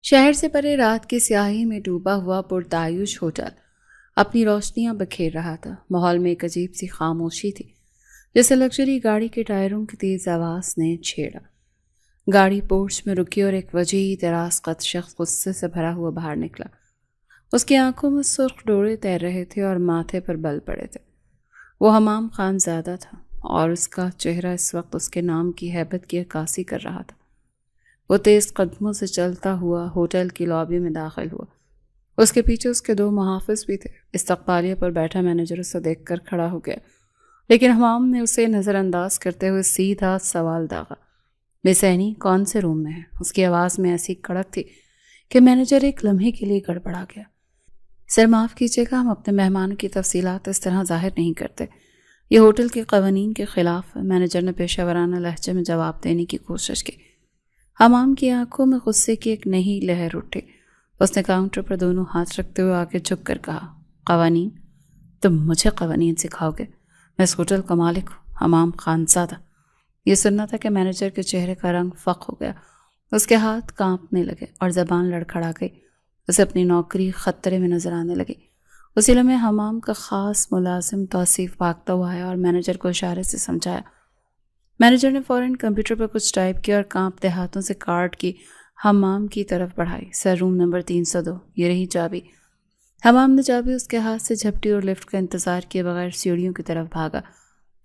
شہر سے پرے رات کی سیاہی میں ڈوبا ہوا پرتعیش ہوٹل اپنی روشنیاں بکھیر رہا تھا۔ ماحول میں ایک عجیب سی خاموشی تھی، جیسے لگژری گاڑی کے ٹائروں کی تیز آواز نے چھیڑا۔ گاڑی پورچ میں رکی اور ایک وجیح دراز قد شخص غصے سے بھرا ہوا باہر نکلا۔ اس کی آنکھوں میں سرخ ڈوڑے تیر رہے تھے اور ماتھے پر بل پڑے تھے۔ وہ حمام خان زادہ تھا اور اس کا چہرہ اس وقت اس کے نام کی ہیبت کی عکاسی کر رہا تھا۔ وہ تیز قدموں سے چلتا ہوا ہوٹل کی لابی میں داخل ہوا۔ اس کے پیچھے اس کے دو محافظ بھی تھے۔ استقبالیہ پر بیٹھا مینیجر اسے دیکھ کر کھڑا ہو گیا، لیکن حمام نے اسے نظر انداز کرتے ہوئے سیدھا سوال داغا۔ بے سینی کون سے روم میں ہے؟ اس کی آواز میں ایسی کڑک تھی کہ مینیجر ایک لمحے کے لیے گڑبڑا گیا۔ سر معاف کیجیے گا، ہم اپنے مہمانوں کی تفصیلات اس طرح ظاہر نہیں کرتے، یہ ہوٹل کے قوانین کے خلاف ہے، مینیجر نے پیشہ ورانہ لہجے میں جواب دینے کی کوشش کی۔ حمام کی آنکھوں میں غصے کی ایک نئی لہر اٹھی۔ اس نے کاؤنٹر پر دونوں ہاتھ رکھتے ہوئے آگے جھک کر کہا، قوانین؟ تم مجھے قوانین سکھاؤ گے؟ میں اس ہوٹل کا مالک ہوں، حمام خان زادہ۔ یہ سننا تھا کہ مینیجر کے چہرے کا رنگ فق ہو گیا۔ اس کے ہاتھ کانپنے لگے اور زبان لڑکھڑا گئی۔ اسے اپنی نوکری خطرے میں نظر آنے لگی۔ اسی لمحے حمام کا خاص ملازم توصیف بھاگتا ہوا آیا اور مینیجر کو اشارے سے سمجھایا۔ مینیجر نے فوراً کمپیوٹر پر کچھ ٹائپ کیا اور کانپتے ہاتھوں سے کارڈ کی حمام کی طرف بڑھائی۔ سر، روم نمبر 302، یہ رہی چابی۔ حمام نے چابی اس کے ہاتھ سے جھپٹی اور لفٹ کا انتظار کیے بغیر سیڑھیوں کی طرف بھاگا۔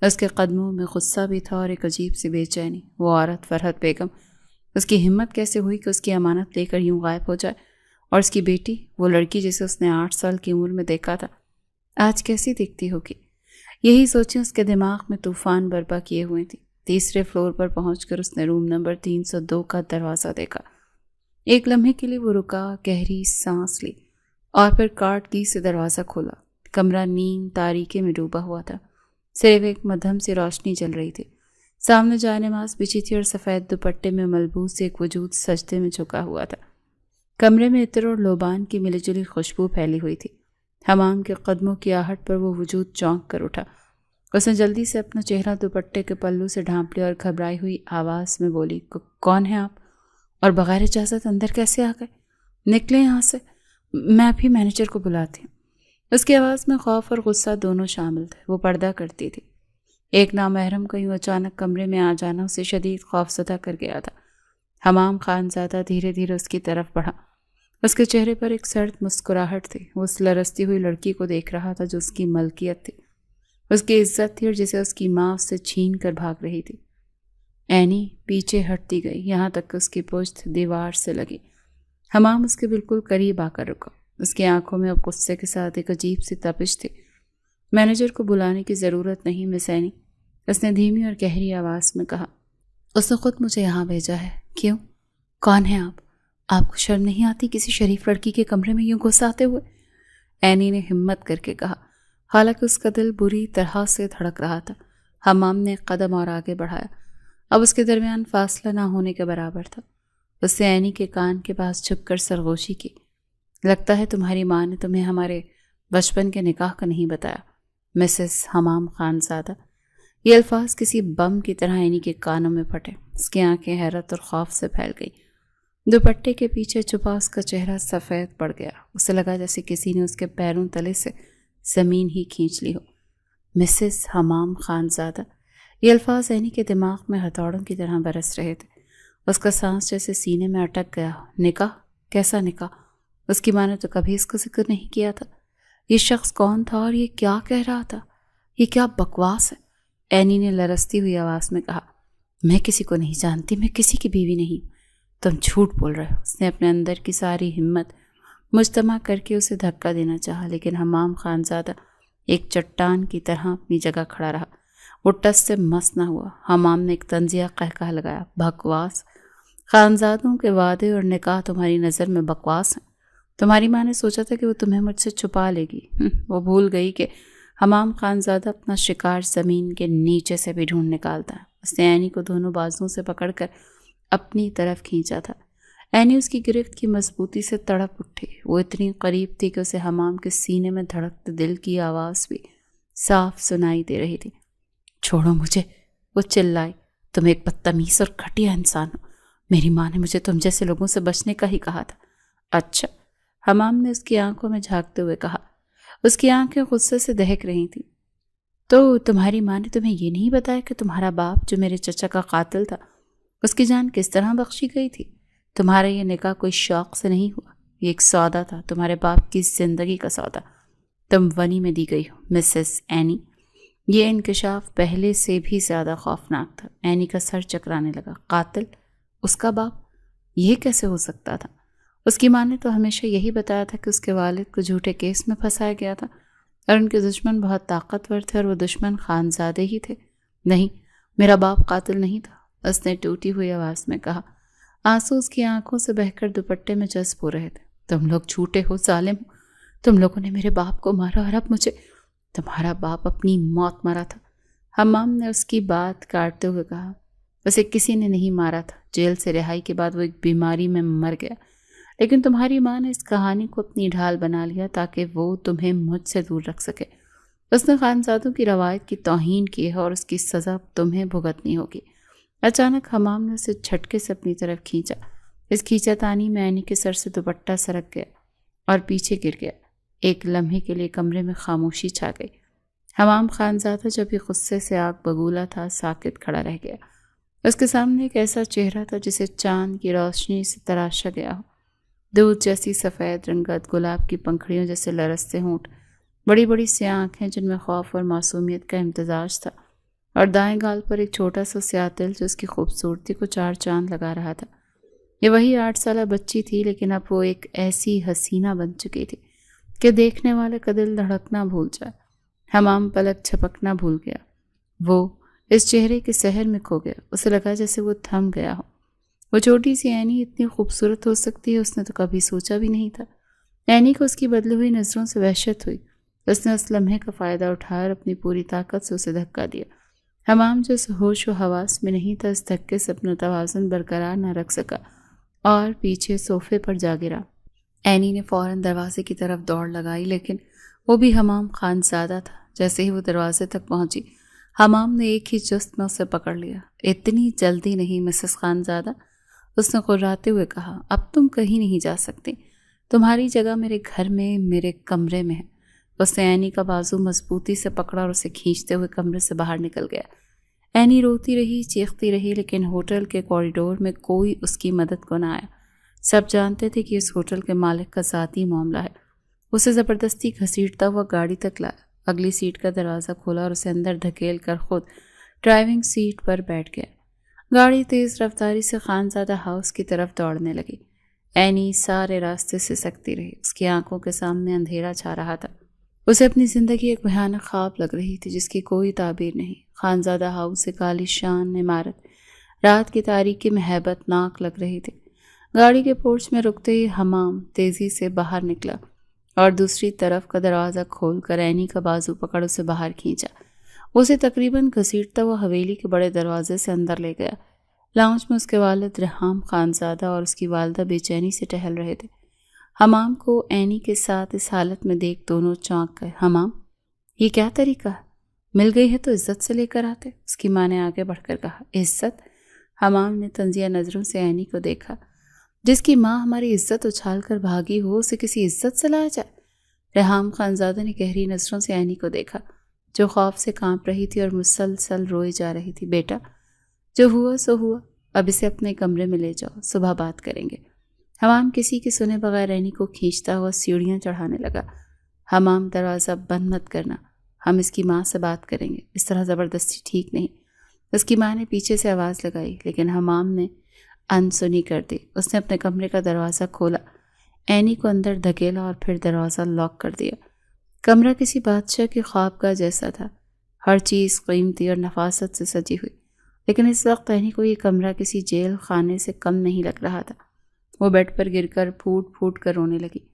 اس کے قدموں میں غصہ بھی تھا اور ایک عجیب سی بے چینی۔ وہ عورت فرحت بیگم، اس کی ہمت کیسے ہوئی کہ اس کی امانت لے کر یوں غائب ہو جائے؟ اور اس کی بیٹی، وہ لڑکی جسے اس نے 8 سال کی عمر میں دیکھا تھا، آج کیسی دکھتی ہوگی؟ یہی سوچیں اس کے دماغ میں طوفان برپا کیے ہوئے تھی۔ تیسرے فلور پر پہنچ کر اس نے روم نمبر 302 کا دروازہ دیکھا۔ ایک لمحے کے لیے وہ رکا، گہری سانس لی اور پھر کارڈ کی سے دروازہ کھولا۔ کمرہ نیم تاریکی میں ڈوبا ہوا تھا، صرف ایک مدھم سی روشنی جل رہی تھی۔ سامنے جائے نماز بچھی تھی اور سفید دوپٹے میں ملبوس ایک وجود سجدے میں جھکا ہوا تھا۔ کمرے میں عطر اور لوبان کی ملی جلی خوشبو پھیلی ہوئی تھی۔ حمام کے قدموں کی آہٹ پر وہ وجود چونک کر اٹھا۔ اس نے جلدی سے اپنا چہرہ دوپٹے کے پلو سے ڈھانپ لیا اور گھبرائی ہوئی آواز میں بولی، کون ہیں آپ؟ اور بغیر اجازت اندر کیسے آ گئے؟ نکلیں یہاں سے، میں ابھی مینیجر کو بلاتی ہوں۔ اس کی آواز میں خوف اور غصہ دونوں شامل تھے۔ وہ پردہ کرتی تھی۔ ایک نامحرم کا یوں اچانک کمرے میں آ جانا اسے شدید خوفزدہ کر گیا تھا۔ حمام خان زادہ دھیرے دھیرے اس کی طرف بڑھا۔ اس کے چہرے پر ایک سرد مسکراہٹ تھی۔ وہ اس لرزتی ہوئی لڑکی کو دیکھ رہا تھا جو اس کی ملکیت تھی، اس کی عزت تھی اور جسے اس کی ماں اس سے چھین کر بھاگ رہی تھی۔ اینی پیچھے ہٹتی گئی، یہاں تک کہ اس کی پشت دیوار سے لگی۔ حمام اس کے بالکل قریب آ کر رکا۔ اس کی آنکھوں میں اب غصے کے ساتھ ایک عجیب سی تپش تھی۔ مینیجر کو بلانے کی ضرورت نہیں مس اینی، اس نے دھیمی اور گہری آواز میں کہا۔ اس نے خود مجھے یہاں بھیجا ہے۔ کیوں؟ کون ہیں آپ؟ آپ کو شرم نہیں آتی کسی شریف لڑکی کے کمرے میں یوں گھس آتے ہوئے؟ اینی نے ہمت کر کے کہا، حالانکہ اس کا دل بری طرح سے دھڑک رہا تھا۔ حمام نے ایک قدم اور آگے بڑھایا۔ اب اس کے درمیان فاصلہ نہ ہونے کے برابر تھا۔ اس نے اینی کے کان کے پاس چھپ کر سرگوشی کی۔ لگتا ہے تمہاری ماں نے تمہیں ہمارے بچپن کے نکاح کا نہیں بتایا، مسز حمام خان زادہ۔ یہ الفاظ کسی بم کی طرح اینی کے کانوں میں پھٹے۔ اس کی آنکھیں حیرت اور خوف سے پھیل گئی۔ دوپٹے کے پیچھے چھپا اس کا چہرہ سفید پڑ گیا۔ اسے لگا جیسے کسی نے اس کے پیروں تلے سے زمین ہی کھینچ لی ہو۔ مسز حمام خان زادہ، یہ الفاظ اینی کے دماغ میں ہتھوڑوں کی طرح برس رہے تھے۔ اس کا سانس جیسے سینے میں اٹک گیا۔ نکاح؟ کیسا نکاح؟ اس کی ماں نے تو کبھی اس کا ذکر نہیں کیا تھا۔ یہ شخص کون تھا اور یہ کیا کہہ رہا تھا؟ یہ کیا بکواس ہے؟ اینی نے لرزتی ہوئی آواز میں کہا، میں کسی کو نہیں جانتی، میں کسی کی بیوی نہیں۔ تم جھوٹ بول رہے ہو۔ اس نے اپنے اندر کی ساری ہمت مجتمع کر کے اسے دھکا دینا چاہا، لیکن حمام خان زادہ ایک چٹان کی طرح اپنی جگہ کھڑا رہا۔ وہ ٹس سے مس نہ ہوا۔ حمام نے ایک طنزیہ قہقہ لگایا، بکواس؟ خانزادوں کے وعدے اور نکاح تمہاری نظر میں بکواس ہیں؟ تمہاری ماں نے سوچا تھا کہ وہ تمہیں مجھ سے چھپا لے گی۔ وہ بھول گئی کہ حمام خان زادہ اپنا شکار زمین کے نیچے سے بھی ڈھونڈ نکالتا ہے۔ اس نے اینی کو دونوں بازوؤں سے پکڑ کر اپنی طرف کھینچا تھا۔ اینی اس کی گرفت کی مضبوطی سے تڑپ اٹھی۔ وہ اتنی قریب تھی کہ اسے حمام کے سینے میں دھڑکتے دل کی آواز بھی صاف سنائی دے رہی تھی۔ چھوڑو مجھے، وہ چلائی، تم ایک بدتمیز اور گھٹیا انسان ہو۔ میری ماں نے مجھے تم جیسے لوگوں سے بچنے کا ہی کہا تھا۔ اچھا، حمام نے اس کی آنکھوں میں جھانکتے ہوئے کہا۔ اس کی آنکھیں غصے سے دہک رہی تھیں۔ تو تمہاری ماں نے تمہیں یہ نہیں بتایا کہ تمہارا باپ جو میرے چچا کا قاتل تھا، اس کی جان کس طرح بخشی گئی تھی؟ تمہارا یہ نکاح کوئی شوق سے نہیں ہوا، یہ ایک سودا تھا، تمہارے باپ کی زندگی کا سودا۔ تم ونی میں دی گئی ہو مسز اینی۔ یہ انکشاف پہلے سے بھی زیادہ خوفناک تھا۔ اینی کا سر چکرانے لگا۔ قاتل؟ اس کا باپ؟ یہ کیسے ہو سکتا تھا؟ اس کی ماں نے تو ہمیشہ یہی بتایا تھا کہ اس کے والد کو جھوٹے کیس میں پھنسایا گیا تھا اور ان کے دشمن بہت طاقتور تھے اور وہ دشمن خانزادے ہی تھے۔ نہیں، میرا باپ قاتل نہیں تھا، اس نے ٹوٹی ہوئی آواز میں کہا۔ آنسو اس کی آنکھوں سے بہہ کر دوپٹے میں جذب ہو رہے تھے۔ تم لوگ جھوٹے ہو، ظالم ہو، تم لوگوں نے میرے باپ کو مارا اور اب مجھے… تمہارا باپ اپنی موت مرا تھا، حمام نے اس کی بات کاٹتے ہوئے کہا۔ اسے کسی نے نہیں مارا تھا، جیل سے رہائی کے بعد وہ ایک بیماری میں مر گیا، لیکن تمہاری ماں نے اس کہانی کو اپنی ڈھال بنا لیا تاکہ وہ تمہیں مجھ سے دور رکھ سکے۔ اس نے خانزادوں کی روایت کی توہین کی ہے اور اس کی سزا تمہیں بھگتنی ہوگی۔ اچانک حمام نے اسے جھٹکے سے اپنی طرف کھینچا۔ اس کھینچا تانی میں اینی کے سر سے دوپٹہ سرک گیا اور پیچھے گر گیا۔ ایک لمحے کے لیے کمرے میں خاموشی چھا گئی۔ حمام خانزادہ جو بھی غصے سے آگ بگولا تھا، ساکت کھڑا رہ گیا۔ اس کے سامنے ایک ایسا چہرہ تھا جسے چاند کی روشنی سے تراشا گیا ہو۔ دودھ جیسی سفید رنگت، گلاب کی پنکھڑیوں جیسے لرزتے ہونٹ، بڑی بڑی سیاہ آنکھیں جن میں خوف اور معصومیت کا امتزاج تھا، اور دائیں گال پر ایک چھوٹا سا سیاہ تل جو اس کی خوبصورتی کو 4 چاند لگا رہا تھا۔ یہ وہی 8 سالہ بچی تھی، لیکن اب وہ ایک ایسی حسینہ بن چکی تھی کہ دیکھنے والے کا دل دھڑکنا بھول جائے۔ حمام پلک جھپکنا بھول گیا۔ وہ اس چہرے کے سحر میں کھو گیا۔ اسے لگا جیسے وہ تھم گیا ہو۔ وہ چھوٹی سی اینی اتنی خوبصورت ہو سکتی ہے، اس نے تو کبھی سوچا بھی نہیں تھا۔ اینی کو اس کی بدلی ہوئی نظروں سے وحشت ہوئی۔ اس نے اس لمحے کا فائدہ اٹھایا اور اپنی پوری طاقت سے اسے دھکا دیا۔ حمام جو اس ہوش و حواس میں نہیں تھا، اس دھکے سے اپنا توازن برقرار نہ رکھ سکا اور پیچھے صوفے پر جا گرا۔ اینی نے فوراً دروازے کی طرف دوڑ لگائی، لیکن وہ بھی حمام خانزادہ تھا۔ جیسے ہی وہ دروازے تک پہنچی، حمام نے ایک ہی جست میں اسے پکڑ لیا۔ اتنی جلدی نہیں مسز خانزادہ، اس نے قراتے ہوئے کہا، اب تم کہیں نہیں جا سکتی، تمہاری جگہ میرے گھر میں، میرے کمرے میں ہے۔ اس نے اینی کا بازو مضبوطی سے پکڑا اور اسے کھینچتے ہوئے کمرے سے باہر نکل گیا۔ اینی روتی رہی، چیختی رہی، لیکن ہوٹل کے کوریڈور میں کوئی اس کی مدد کو نہ آیا۔ سب جانتے تھے کہ اس ہوٹل کے مالک کا ذاتی معاملہ ہے۔ اسے زبردستی گھسیٹتا ہوا گاڑی تک لایا، اگلی سیٹ کا دروازہ کھولا اور اسے اندر دھکیل کر خود ڈرائیونگ سیٹ پر بیٹھ گیا۔ گاڑی تیز رفتاری سے خانزادہ ہاؤس کی طرف دوڑنے لگی۔ اینی سارے راستے سے سکتی رہی۔ اس کی آنکھوں کے سامنے اندھیرا چھا رہا تھا۔ اسے اپنی زندگی ایک بھیانک خواب لگ رہی تھی جس کی کوئی تعبیر نہیں۔ خانزادہ ہاؤس ایک عالی شان عمارت رات کی تاریکی میں ہیبت ناک لگ رہی تھی۔ گاڑی کے پورچ میں رکتے ہی حمام تیزی سے باہر نکلا اور دوسری طرف کا دروازہ کھول کر اینی کا بازو پکڑ اسے باہر کھینچا۔ اسے تقریباً گھسیٹتا ہوا حویلی کے بڑے دروازے سے اندر لے گیا۔ لاؤنج میں اس کے والد ریحام خانزادہ اور اس کی والدہ بے چینی سے ٹہل رہے تھے۔ حمام کو اینی کے ساتھ اس حالت میں دیکھ دونوں چونک گئے۔ حمام، یہ کیا طریقہ ہے؟ مل گئی ہے تو عزت سے لے کر آتے، اس کی ماں نے آگے بڑھ کر کہا۔ عزت؟ حمام نے طنزیہ نظروں سے اینی کو دیکھا۔ جس کی ماں ہماری عزت اچھال کر بھاگی ہو، اسے کسی عزت سے لایا جائے؟ ریحام خانزادہ نے گہری نظروں سے اینی کو دیکھا، جو خوف سے کانپ رہی تھی اور مسلسل روئی جا رہی تھی۔ بیٹا، جو ہوا سو ہوا، اب اسے اپنے کمرے میں لے جاؤ، صبح بات کریں گے۔ حمام کسی کے سنے بغیر اینی کو کھینچتا ہوا سیڑھیاں چڑھانے لگا۔ حمام، دروازہ بند مت کرنا، ہم اس کی ماں سے بات کریں گے، اس طرح زبردستی ٹھیک نہیں۔ اس کی ماں نے پیچھے سے آواز لگائی، لیکن حمام نے انسنی کر دی۔ اس نے اپنے کمرے کا دروازہ کھولا، اینی کو اندر دھکیلا اور پھر دروازہ لاک کر دیا۔ کمرہ کسی بادشاہ کی خوابگاہ جیسا تھا، ہر چیز قیمتی اور نفاست سے سجی ہوئی، لیکن اس وقت اینی کو یہ کمرہ کسی جیل خانے سے کم نہیں لگ رہا تھا۔ وہ بیڈ پر گر کر پھوٹ پھوٹ کر رونے لگی۔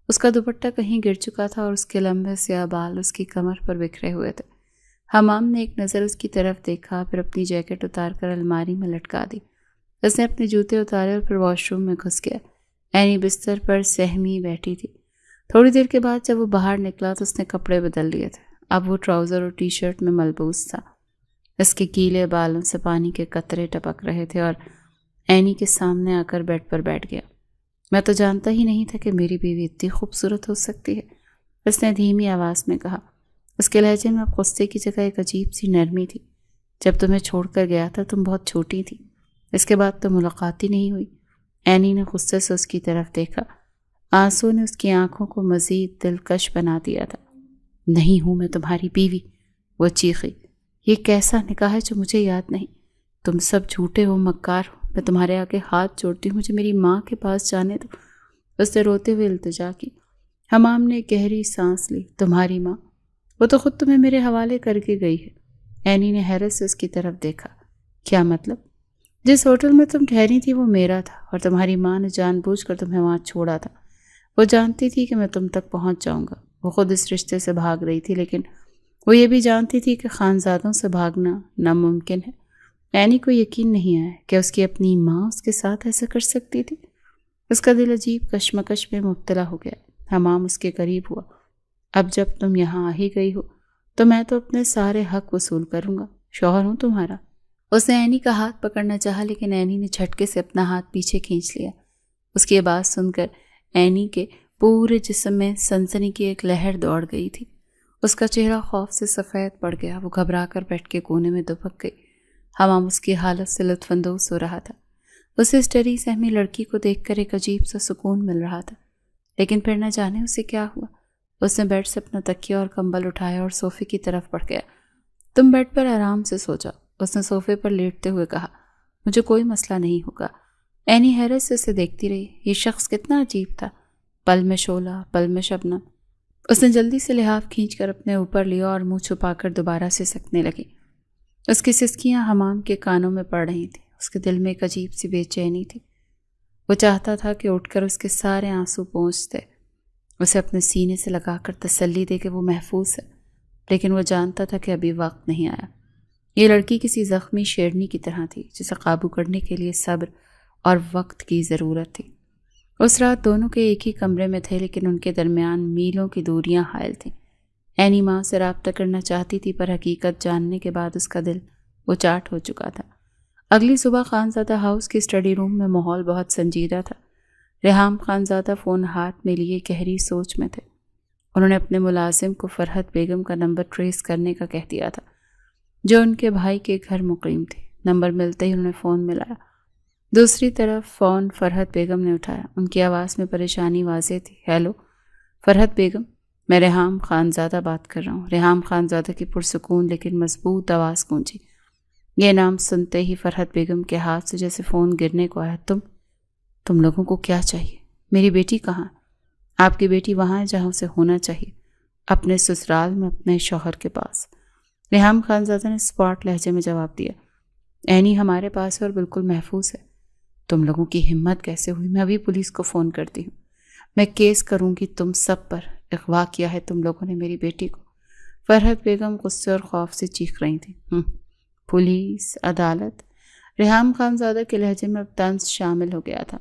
اس کا دوپٹہ کہیں گر چکا تھا اور اس کے لمبے سیاہ بال اس کی کمر پر بکھرے ہوئے تھے۔ حمام نے ایک نظر اس کی طرف دیکھا، پھر اپنی جیکٹ اتار کر الماری میں لٹکا دی۔ اس نے اپنے جوتے اتارے اور پھر واش روم میں گھس گیا۔ اینی بستر پر سہمی بیٹھی تھی۔ تھوڑی دیر کے بعد جب وہ باہر نکلا تو اس نے کپڑے بدل لیے تھے۔ اب وہ ٹراؤزر اور ٹی شرٹ میں ملبوس تھا۔ اس کے گیلے بالوں سے پانی کے قطرے ٹپک رہے تھے اور اینی کے سامنے آ کر بیڈ پر بیٹھ گیا۔ میں تو جانتا ہی نہیں تھا کہ میری بیوی اتنی خوبصورت ہو سکتی ہے، اس نے دھیمی آواز میں کہا۔ اس کے لہجے میں اب غصے کی جگہ ایک عجیب سی نرمی تھی۔ جب تمہیں چھوڑ کر گیا تھا تم بہت چھوٹی تھی، اس کے بعد تو ملاقات ہی نہیں ہوئی۔ اینی نے غصے سے اس کی طرف دیکھا۔ آنسو نے اس کی آنکھوں کو مزید دلکش بنا دیا تھا۔ نہیں ہوں میں تمہاری بیوی، وہ چیخی۔ یہ کیسا نکاح ہے جو مجھے یاد نہیں؟ تم سب جھوٹے ہو، مکار ہو۔ میں تمہارے آگے ہاتھ جوڑتی ہوں، مجھے میری ماں کے پاس جانے دو، اس نے روتے ہوئے التجا کی۔ حمام نے گہری سانس لی۔ تمہاری ماں؟ وہ تو خود تمہیں میرے حوالے کر کے گئی ہے۔ اینی نے حیرت سے اس کی طرف دیکھا۔ کیا مطلب؟ جس ہوٹل میں تم ٹھہری تھی وہ میرا تھا، اور تمہاری ماں نے جان بوجھ کر تمہیں وہاں چھوڑا تھا۔ وہ جانتی تھی کہ میں تم تک پہنچ جاؤں گا۔ وہ خود اس رشتے سے بھاگ رہی تھی، لیکن وہ یہ بھی جانتی تھی کہ خانزادوں سے بھاگنا ناممکن ہے۔ اینی کو یقین نہیں آیا کہ اس کی اپنی ماں اس کے ساتھ ایسا کر سکتی تھی۔ اس کا دل عجیب کشمکش میں مبتلا ہو گیا۔ حمام اس کے قریب ہوا۔ اب جب تم یہاں آ ہی گئی ہو تو میں تو اپنے سارے حق وصول کروں گا، شوہر ہوں تمہارا۔ اس نے اینی کا ہاتھ پکڑنا چاہا، لیکن اینی نے جھٹکے سے اپنا ہاتھ پیچھے کھینچ لیا۔ اس کی آواز سن کر اینی کے پورے جسم میں سنسنی کی ایک لہر دوڑ گئی تھی۔ اس کا چہرہ خوف سے سفید پڑ گیا۔ وہ گھبرا کر بیٹھ کے کونے میں دبک گئی۔ حمام اس کی حالت سے لطف اندوز ہو رہا تھا۔ اسے اس ڈری سہمی لڑکی کو دیکھ کر ایک عجیب سا سکون مل رہا تھا، لیکن پھر نہ جانے اسے کیا ہوا۔ اس نے بیڈ سے اپنا تکیہ اور کمبل اٹھایا اور صوفے کی طرف بڑھ گیا۔ تم بیڈ پر آرام سے سو جاؤ، اس نے صوفے پر لیٹتے ہوئے کہا۔ مجھے کوئی مسئلہ نہیں ہوگا۔ اینی حیرت سے اسے دیکھتی رہی۔ یہ شخص کتنا عجیب تھا، پل میں شعلہ، پل میں شبنم۔ اس نے جلدی سے لحاف کھینچ کر اپنے اوپر لیا اور منہ چھپا کر دوبارہ سے سکنے لگی۔ اس کی سسکیاں حمام کے کانوں میں پڑ رہی تھیں۔ اس کے دل میں ایک عجیب سی بے چینی تھی۔ وہ چاہتا تھا کہ اٹھ کر اس کے سارے آنسو پونچھ دے، اسے اپنے سینے سے لگا کر تسلی دے کہ وہ محفوظ ہے، لیکن وہ جانتا تھا کہ ابھی وقت نہیں آیا۔ یہ لڑکی کسی زخمی شیرنی کی طرح تھی جسے قابو کرنے کے لیے صبر اور وقت کی ضرورت تھی۔ اس رات دونوں کے ایک ہی کمرے میں تھے، لیکن ان کے درمیان میلوں کی دوریاں حائل تھیں۔ اینی ماں سے رابطہ کرنا چاہتی تھی، پر حقیقت جاننے کے بعد اس کا دل اچاٹ ہو چکا تھا۔ اگلی صبح خانزادہ ہاؤس کی اسٹڈی روم میں ماحول بہت سنجیدہ تھا۔ ریحام خانزادہ فون ہاتھ میں لیے گہری سوچ میں تھے۔ انہوں نے اپنے ملازم کو فرحت بیگم کا نمبر ٹریس کرنے کا کہہ دیا تھا، جو ان کے بھائی کے گھر مقیم تھے۔ نمبر ملتے ہی انہوں نے فون ملایا۔ دوسری طرف فون فرحت بیگم نے اٹھایا۔ ان کی آواز میں پریشانی واضح تھی۔ ہیلو فرحت بیگم، میں ریحام خانزادہ بات کر رہا ہوں۔ ریحام خانزادہ کی پرسکون لیکن مضبوط آواز گونجی۔ یہ نام سنتے ہی فرحت بیگم کے ہاتھ سے جیسے فون گرنے کو آیا۔ تم لوگوں کو کیا چاہیے؟ میری بیٹی کہاں؟ آپ کی بیٹی وہاں ہے جہاں اسے ہونا چاہیے، اپنے سسرال میں، اپنے شوہر کے پاس۔ ریحام خانزادہ نے اسپاٹ لہجے میں جواب دیا۔ اینی ہمارے پاس ہے اور بالکل محفوظ ہے۔ تم لوگوں کی ہمت کیسے ہوئی؟ میں ابھی پولیس کو فون کرتی ہوں، میں کیس کروں گی تم سب پر۔ اغوا کیا ہے تم لوگوں نے میری بیٹی کو۔ فرحت بیگم غصے اور خوف سے چیخ رہی تھیں۔ پولیس، عدالت؟ ریحام خانزادہ کے لہجے میں اب طنز شامل ہو گیا تھا۔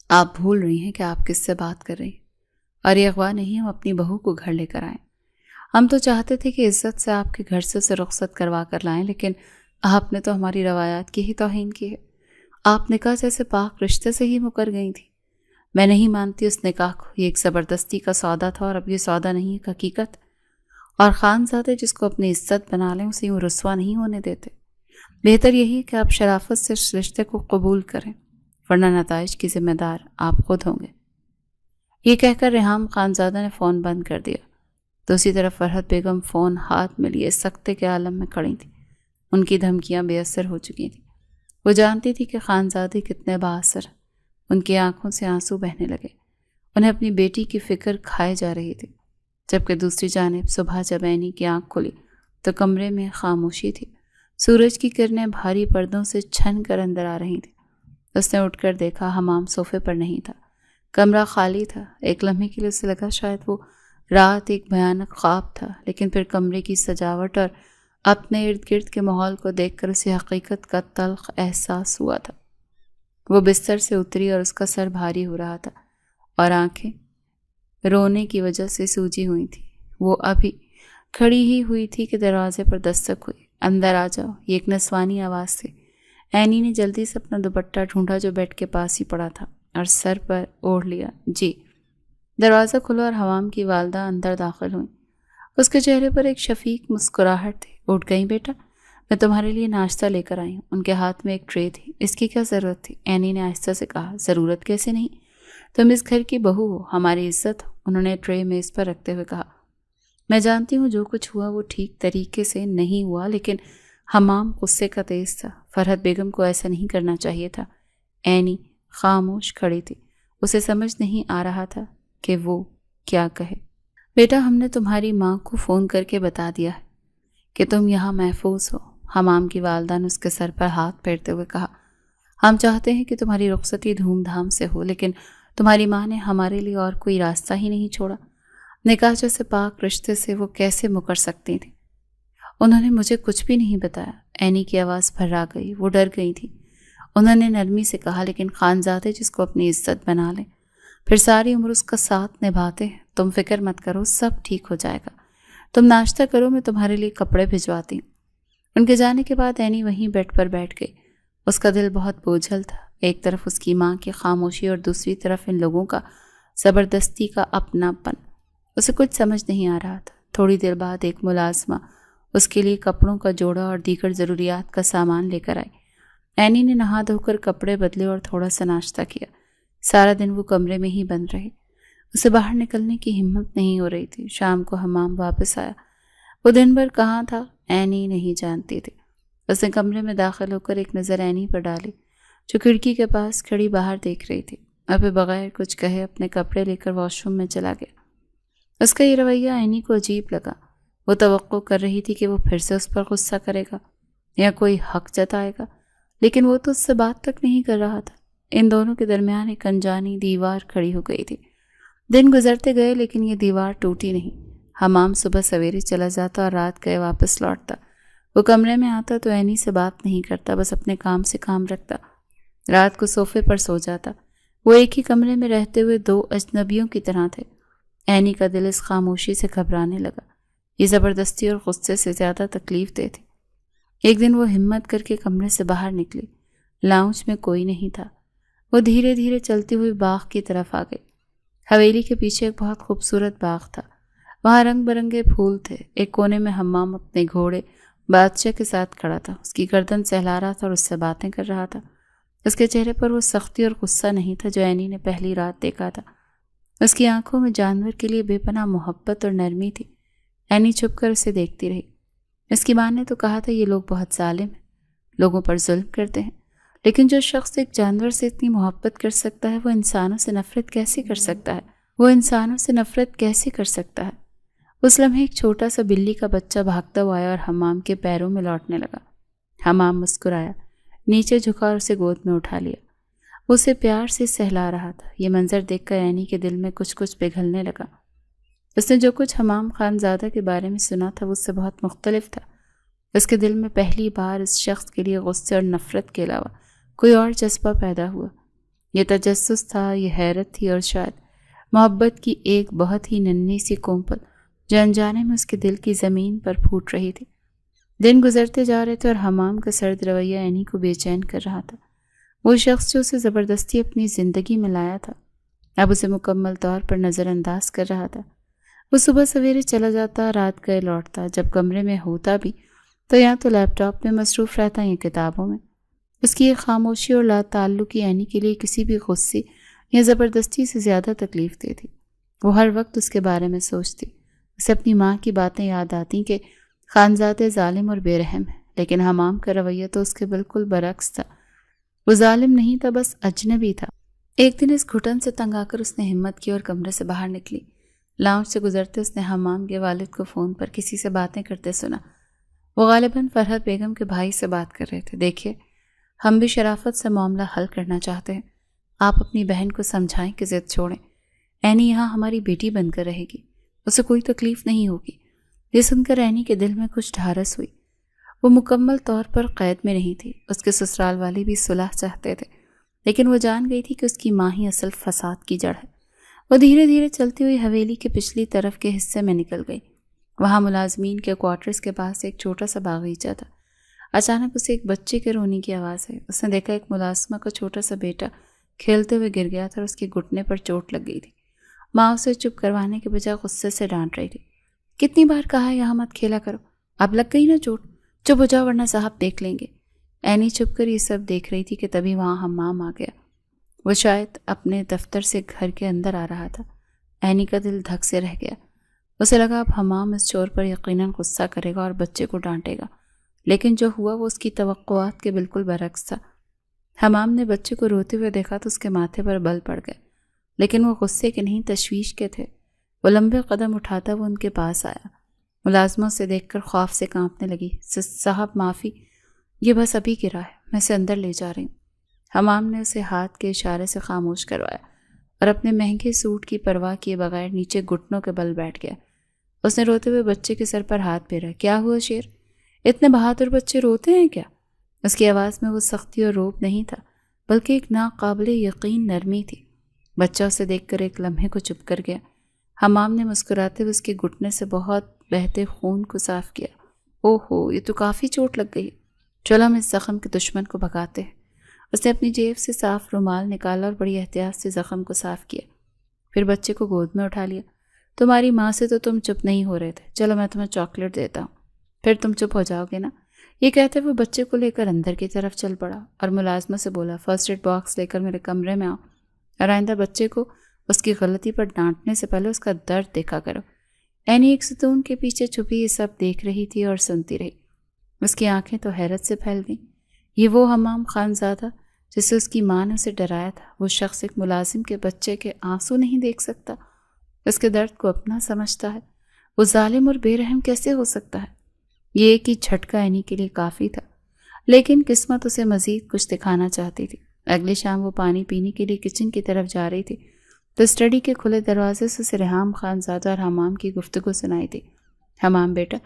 آپ بھول رہی ہیں کہ آپ کس سے بات کر رہی ہیں، اور یہ اغوا نہیں، ہم اپنی بہو کو گھر لے کر آئیں۔ ہم تو چاہتے تھے کہ عزت سے آپ کے گھر سے اسے رخصت کروا کر لائیں، لیکن آپ نے تو ہماری روایات کی ہی توہین کی ہے۔ آپ نکاح جیسے پاک رشتے سے ہی مکر گئی تھی۔ میں نہیں مانتی اس نکاح کو، یہ ایک زبردستی کا سودا تھا، اور اب یہ سودا نہیں، ایک حقیقت۔ اور خانزادے جس کو اپنی عزت بنا لیں اسے یوں رسوا نہیں ہونے دیتے۔ بہتر یہی کہ آپ شرافت سے اس رشتے کو قبول کریں، ورنہ نتائج کی ذمہ دار آپ خود ہوں گے۔ یہ کہہ کر ریحام خانزادہ نے فون بند کر دیا۔ دوسری طرف فرحت بیگم فون ہاتھ میں لیے سکتے کے عالم میں کھڑی تھی۔ ان کی دھمکیاں بے اثر ہو چکی تھیں۔ وہ جانتی تھی کہ خانزادے کتنے با اثر۔ ان کی آنکھوں سے آنسو بہنے لگے۔ انہیں اپنی بیٹی کی فکر کھائے جا رہی تھی۔ جبکہ دوسری جانب صبح جب اینی کی آنکھ کھلی تو کمرے میں خاموشی تھی۔ سورج کی کرنیں بھاری پردوں سے چھن کر اندر آ رہی تھیں۔ اس نے اٹھ کر دیکھا، حمام صوفے پر نہیں تھا، کمرہ خالی تھا۔ ایک لمحے کے لیے اسے لگا شاید وہ رات ایک بھیانک خواب تھا، لیکن پھر کمرے کی سجاوٹ اور اپنے ارد گرد کے ماحول کو دیکھ کر اسے حقیقت کا تلخ احساس ہوا تھا۔ وہ بستر سے اتری اور اس کا سر بھاری ہو رہا تھا اور آنکھیں رونے کی وجہ سے سوجی ہوئی تھیں۔ وہ ابھی کھڑی ہی ہوئی تھی کہ دروازے پر دستک ہوئی۔ اندر آ جاؤ، یہ ایک نسوانی آواز تھی۔ اینی نے جلدی سے اپنا دوپٹہ ڈھونڈا جو بیڈ کے پاس ہی پڑا تھا۔ اور سر پر اوڑھ لیا۔ جی۔ دروازہ کھلا اور حوام کی والدہ اندر داخل ہوئیں۔ اس کے چہرے پر ایک شفیق مسکراہٹ تھی۔ اٹھ گئی بیٹا؟ میں تمہارے لیے ناشتہ لے کر آئی ہوں۔ ان کے ہاتھ میں ایک ٹرے تھی۔ اس کی کیا ضرورت تھی؟ اینی نے آہستہ سے کہا۔ ضرورت کیسے نہیں؟ تم اس گھر کی بہو ہو، ہماری عزت ہو، انہوں نے ٹرے میز پر رکھتے ہوئے کہا۔ میں جانتی ہوں جو کچھ ہوا وہ ٹھیک طریقے سے نہیں ہوا، لیکن حمام غصے کا تیز تھا۔ فرحت بیگم کو ایسا نہیں کرنا چاہیے تھا۔ اینی خاموش کھڑی تھی۔ اسے سمجھ نہیں آ رہا تھا کہ وہ کیا کہے۔ بیٹا، ہم نے تمہاری ماں کو فون کر کے بتا دیا ہے کہ تم یہاں محفوظ ہو، حمام کی والدہ نے اس کے سر پر ہاتھ پھیرتے ہوئے کہا۔ ہم چاہتے ہیں کہ تمہاری رخصتی دھوم دھام سے ہو، لیکن تمہاری ماں نے ہمارے لیے اور کوئی راستہ ہی نہیں چھوڑا۔ نکاح جیسے پاک رشتے سے وہ کیسے مکر سکتی تھی؟ انہوں نے مجھے کچھ بھی نہیں بتایا۔ اینی کی آواز بھرا گئی۔ وہ ڈر گئی تھی۔ انہوں نے نرمی سے کہا، لیکن خانزادے جس کو اپنی عزت بنا لیں پھر ساری عمر اس کا ساتھ نبھاتے ہیں۔ تم فکر مت کرو، سب ٹھیک ہو جائے گا۔ تم ناشتہ کرو، میں تمہارے لیے کپڑے بھجواتی ہوں۔ ان کے جانے کے بعد اینی وہیں بیڈ پر بیٹھ گئی۔ اس کا دل بہت بوجھل تھا، ایک طرف اس کی ماں کی خاموشی اور دوسری طرف ان لوگوں کا زبردستی کا اپنا پن۔ اسے کچھ سمجھ نہیں آ رہا تھا۔ تھوڑی دیر بعد ایک ملازمہ اس کے لیے کپڑوں کا جوڑا اور دیگر ضروریات کا سامان لے کر آئی۔ اینی نے نہا دھو کر کپڑے بدلے اور تھوڑا سا ناشتہ کیا۔ سارا دن وہ کمرے میں ہی بند رہی۔ اسے باہر نکلنے کی ہمت نہیں ہو رہی تھی۔ شام کو حمام واپس آیا۔ وہ دن بھر کہاں تھا اینی نہیں جانتی تھی۔ اس نے کمرے میں داخل ہو کر ایک نظر اینی پر ڈالی جو کھڑکی کے پاس کھڑی باہر دیکھ رہی تھی، اور پھر بغیر کچھ کہے اپنے کپڑے لے کر واش روم میں چلا گیا۔ اس کا یہ رویہ اینی کو عجیب لگا۔ وہ توقع کر رہی تھی کہ وہ پھر سے اس پر غصہ کرے گا یا کوئی حق جتائے گا، لیکن وہ تو اس سے بات تک نہیں کر رہا تھا۔ ان دونوں کے درمیان ایک انجانی دیوار کھڑی ہو گئی تھی۔ دن گزرتے گئے لیکن یہ دیوار ٹوٹی نہیں۔ حمام صبح سویرے چلا جاتا اور رات گئے واپس لوٹتا۔ وہ کمرے میں آتا تو اینی سے بات نہیں کرتا، بس اپنے کام سے کام رکھتا۔ رات کو صوفے پر سو جاتا۔ وہ ایک ہی کمرے میں رہتے ہوئے دو اجنبیوں کی طرح تھے۔ اینی کا دل اس خاموشی سے گھبرانے لگا۔ یہ زبردستی اور غصے سے زیادہ تکلیف دہ تھی۔ ایک دن وہ ہمت کر کے کمرے سے باہر نکلی۔ لاؤنج میں کوئی نہیں تھا۔ وہ دھیرے دھیرے چلتی ہوئی باغ کی طرف آ گئی۔ حویلی کے پیچھے ایک بہت خوبصورت باغ تھا۔ وہاں رنگ برنگے پھول تھے۔ ایک کونے میں حمام اپنے گھوڑے بادشاہ کے ساتھ کھڑا تھا، اس کی گردن سہلا رہا تھا اور اس سے باتیں کر رہا تھا۔ اس کے چہرے پر وہ سختی اور غصہ نہیں تھا جو اینی نے پہلی رات دیکھا تھا۔ اس کی آنکھوں میں جانور کے لیے بے پناہ محبت اور نرمی تھی۔ اینی چھپ کر اسے دیکھتی رہی۔ اس کی ماں نے تو کہا تھا یہ لوگ بہت ظالم ہیں، لوگوں پر ظلم کرتے ہیں، لیکن جو شخص ایک جانور سے اتنی محبت کر سکتا ہے وہ انسانوں سے نفرت کیسے کر سکتا ہے؟ اس لمحے ایک چھوٹا سا بلی کا بچہ بھاگتا ہوا آیا اور حمام کے پیروں میں لوٹنے لگا۔ حمام مسکرایا، نیچے جھکا اور اسے گود میں اٹھا لیا۔ وہ اسے پیار سے سہلا رہا تھا۔ یہ منظر دیکھ کر اینی کے دل میں کچھ پگھلنے لگا۔ اس نے جو کچھ حمام خانزادہ کے بارے میں سنا تھا وہ اس سے بہت مختلف تھا۔ اس کے دل میں پہلی بار اس شخص کے لیے غصے اور نفرت کے علاوہ کوئی اور جذبہ پیدا ہوا۔ یہ تجسس تھا، یہ حیرت تھی، اور شاید محبت کی ایک بہت ہی ننھی سی کونپل جو انجانے میں اس کے دل کی زمین پر پھوٹ رہی تھی۔ دن گزرتے جا رہے تھے اور حمام کا سرد رویہ اینی کو بے چین کر رہا تھا۔ وہ شخص جو اسے زبردستی اپنی زندگی میں لایا تھا اب اسے مکمل طور پر نظر انداز کر رہا تھا۔ وہ صبح سویرے چلا جاتا، رات گئے لوٹتا۔ جب کمرے میں ہوتا بھی تو یا تو لیپ ٹاپ میں مصروف رہتا یا کتابوں میں۔ اس کی ایک خاموشی اور لا تعلقی اینی کے لیے کسی بھی غصے یا زبردستی سے زیادہ تکلیف دہ تھی۔ وہ ہر وقت اس کے بارے میں سوچتی۔ اسے اپنی ماں کی باتیں یاد آتیں کہ خانزادے ظالم اور بے رحم ہیں، لیکن حمام کا رویہ تو اس کے بالکل برعکس تھا۔ وہ ظالم نہیں تھا، بس اجنبی تھا۔ ایک دن اس گھٹن سے تنگ آ کر اس نے ہمت کی اور کمرے سے باہر نکلی۔ لاؤنج سے گزرتے اس نے حمام کے والد کو فون پر کسی سے باتیں کرتے سنا۔ وہ غالباً فرحت بیگم کے بھائی سے بات کر رہے تھے۔ دیکھیے، ہم بھی شرافت سے معاملہ حل کرنا چاہتے ہیں۔ آپ اپنی بہن کو سمجھائیں کہ ضد چھوڑیں۔ اینی یہاں ہماری بیٹی بن کر رہے گی، اسے کوئی تکلیف نہیں ہوگی۔ یہ سن کر اینی کے دل میں کچھ ڈھارس ہوئی۔ وہ مکمل طور پر قید میں نہیں تھی۔ اس کے سسرال والے بھی صلح چاہتے تھے، لیکن وہ جان گئی تھی کہ اس کی ماں ہی اصل فساد کی جڑ ہے۔ وہ دھیرے دھیرے چلتی ہوئی حویلی کے پچھلی طرف کے حصے میں نکل گئی۔ وہاں ملازمین کے کوارٹرز کے پاس ایک چھوٹا سا باغیچہ تھا۔ اچانک اسے ایک بچے کے رونے کی آواز آئی۔ اس نے دیکھا ایک ملازمہ کا چھوٹا سا بیٹا کھیلتے ہوئے گر گیا تھا اور اس کے گھٹنے پر چوٹ لگ گئی تھی۔ ماں اسے چپ کروانے کے بجائے غصے سے ڈانٹ رہی تھی۔ کتنی بار کہا ہے یہاں مت کھیلا کرو، اب لگ گئی نا چوٹ، چپ ہو جاؤ ورنہ صاحب دیکھ لیں گے۔ اینی چھپ کر یہ سب دیکھ رہی تھی کہ تبھی وہاں حمام آ گیا۔ وہ شاید اپنے دفتر سے گھر کے اندر آ رہا تھا۔ اینی کا دل دھک سے رہ گیا۔ اسے لگا اب حمام اس چور پر یقیناً غصہ کرے گا اور بچے کو ڈانٹے گا، لیکن جو ہوا وہ اس کی توقعات کے بالکل برعکس تھا۔ حمام نے بچے کو روتے ہوئے دیکھا تو اس کے ماتھے پر بل پڑ گئے، لیکن وہ غصے کے نہیں تشویش کے تھے۔ وہ لمبے قدم اٹھاتا وہ ان کے پاس آیا۔ ملازموں سے دیکھ کر خوف سے کانپنے لگی۔ صاحب معافی، یہ بس ابھی گرا ہے، میں اسے اندر لے جا رہی ہوں۔ حمام نے اسے ہاتھ کے اشارے سے خاموش کروایا اور اپنے مہنگے سوٹ کی پرواہ کیے بغیر نیچے گھٹنوں کے بل بیٹھ گیا۔ اس نے روتے ہوئے بچے کے سر پر ہاتھ پھیرا۔ کیا ہوا شیر؟ اتنے بہادر بچے روتے ہیں کیا؟ اس کی آواز میں وہ سختی اور روب نہیں تھا، بلکہ ایک ناقابل یقین نرمی تھی۔ بچہ اسے دیکھ کر ایک لمحے کو چپ کر گیا۔ حمام نے مسکراتے ہوئے اس کے گھٹنے سے بہت بہتے خون کو صاف کیا۔ اوہو، یہ تو کافی چوٹ لگ گئی۔ چلو ہم اس زخم کے دشمن کو بھگاتے ہیں۔ اس نے اپنی جیب سے صاف رومال نکالا اور بڑی احتیاط سے زخم کو صاف کیا۔ پھر بچے کو گود میں اٹھا لیا۔ تمہاری ماں سے تو تم چپ نہیں ہو رہے تھے، چلو میں تمہیں چاکلیٹ دیتا ہوں، پھر تم چپ ہو جاؤ گے نا۔ یہ کہتے وہ بچے کو لے کر اندر کی طرف چل پڑا اور ملازمہ سے بولا، فرسٹ ایڈ باکس لے کر میرے کمرے میں آؤ، اور آئندہ بچے کو اس کی غلطی پر ڈانٹنے سے پہلے اس کا درد دیکھا کرو۔ اینی ایک ستون کے پیچھے چھپی یہ سب دیکھ رہی تھی اور سنتی رہی۔ اس کی آنکھیں تو حیرت سے پھیل گئیں۔ یہ وہ حمام خان زادہ جس سے اس کی ماں نے اسے ڈرایا تھا، وہ شخص ایک ملازم کے بچے کے آنسو نہیں دیکھ سکتا، اس کے درد کو اپنا سمجھتا ہے، وہ ظالم اور بے رحم کیسے ہو سکتا ہے؟ یہ ایک ہی جھٹکا اینی کے لیے کافی تھا، لیکن قسمت اسے مزید کچھ دکھانا چاہتی تھی۔ اگلی شام وہ پانی پینے کے لیے کچن کی طرف جا رہی تھی تو اسٹڈی کے کھلے دروازے سے اسے ریحام خان زادہ اور حمام کی گفتگو سنائی تھی۔ حمام بیٹا،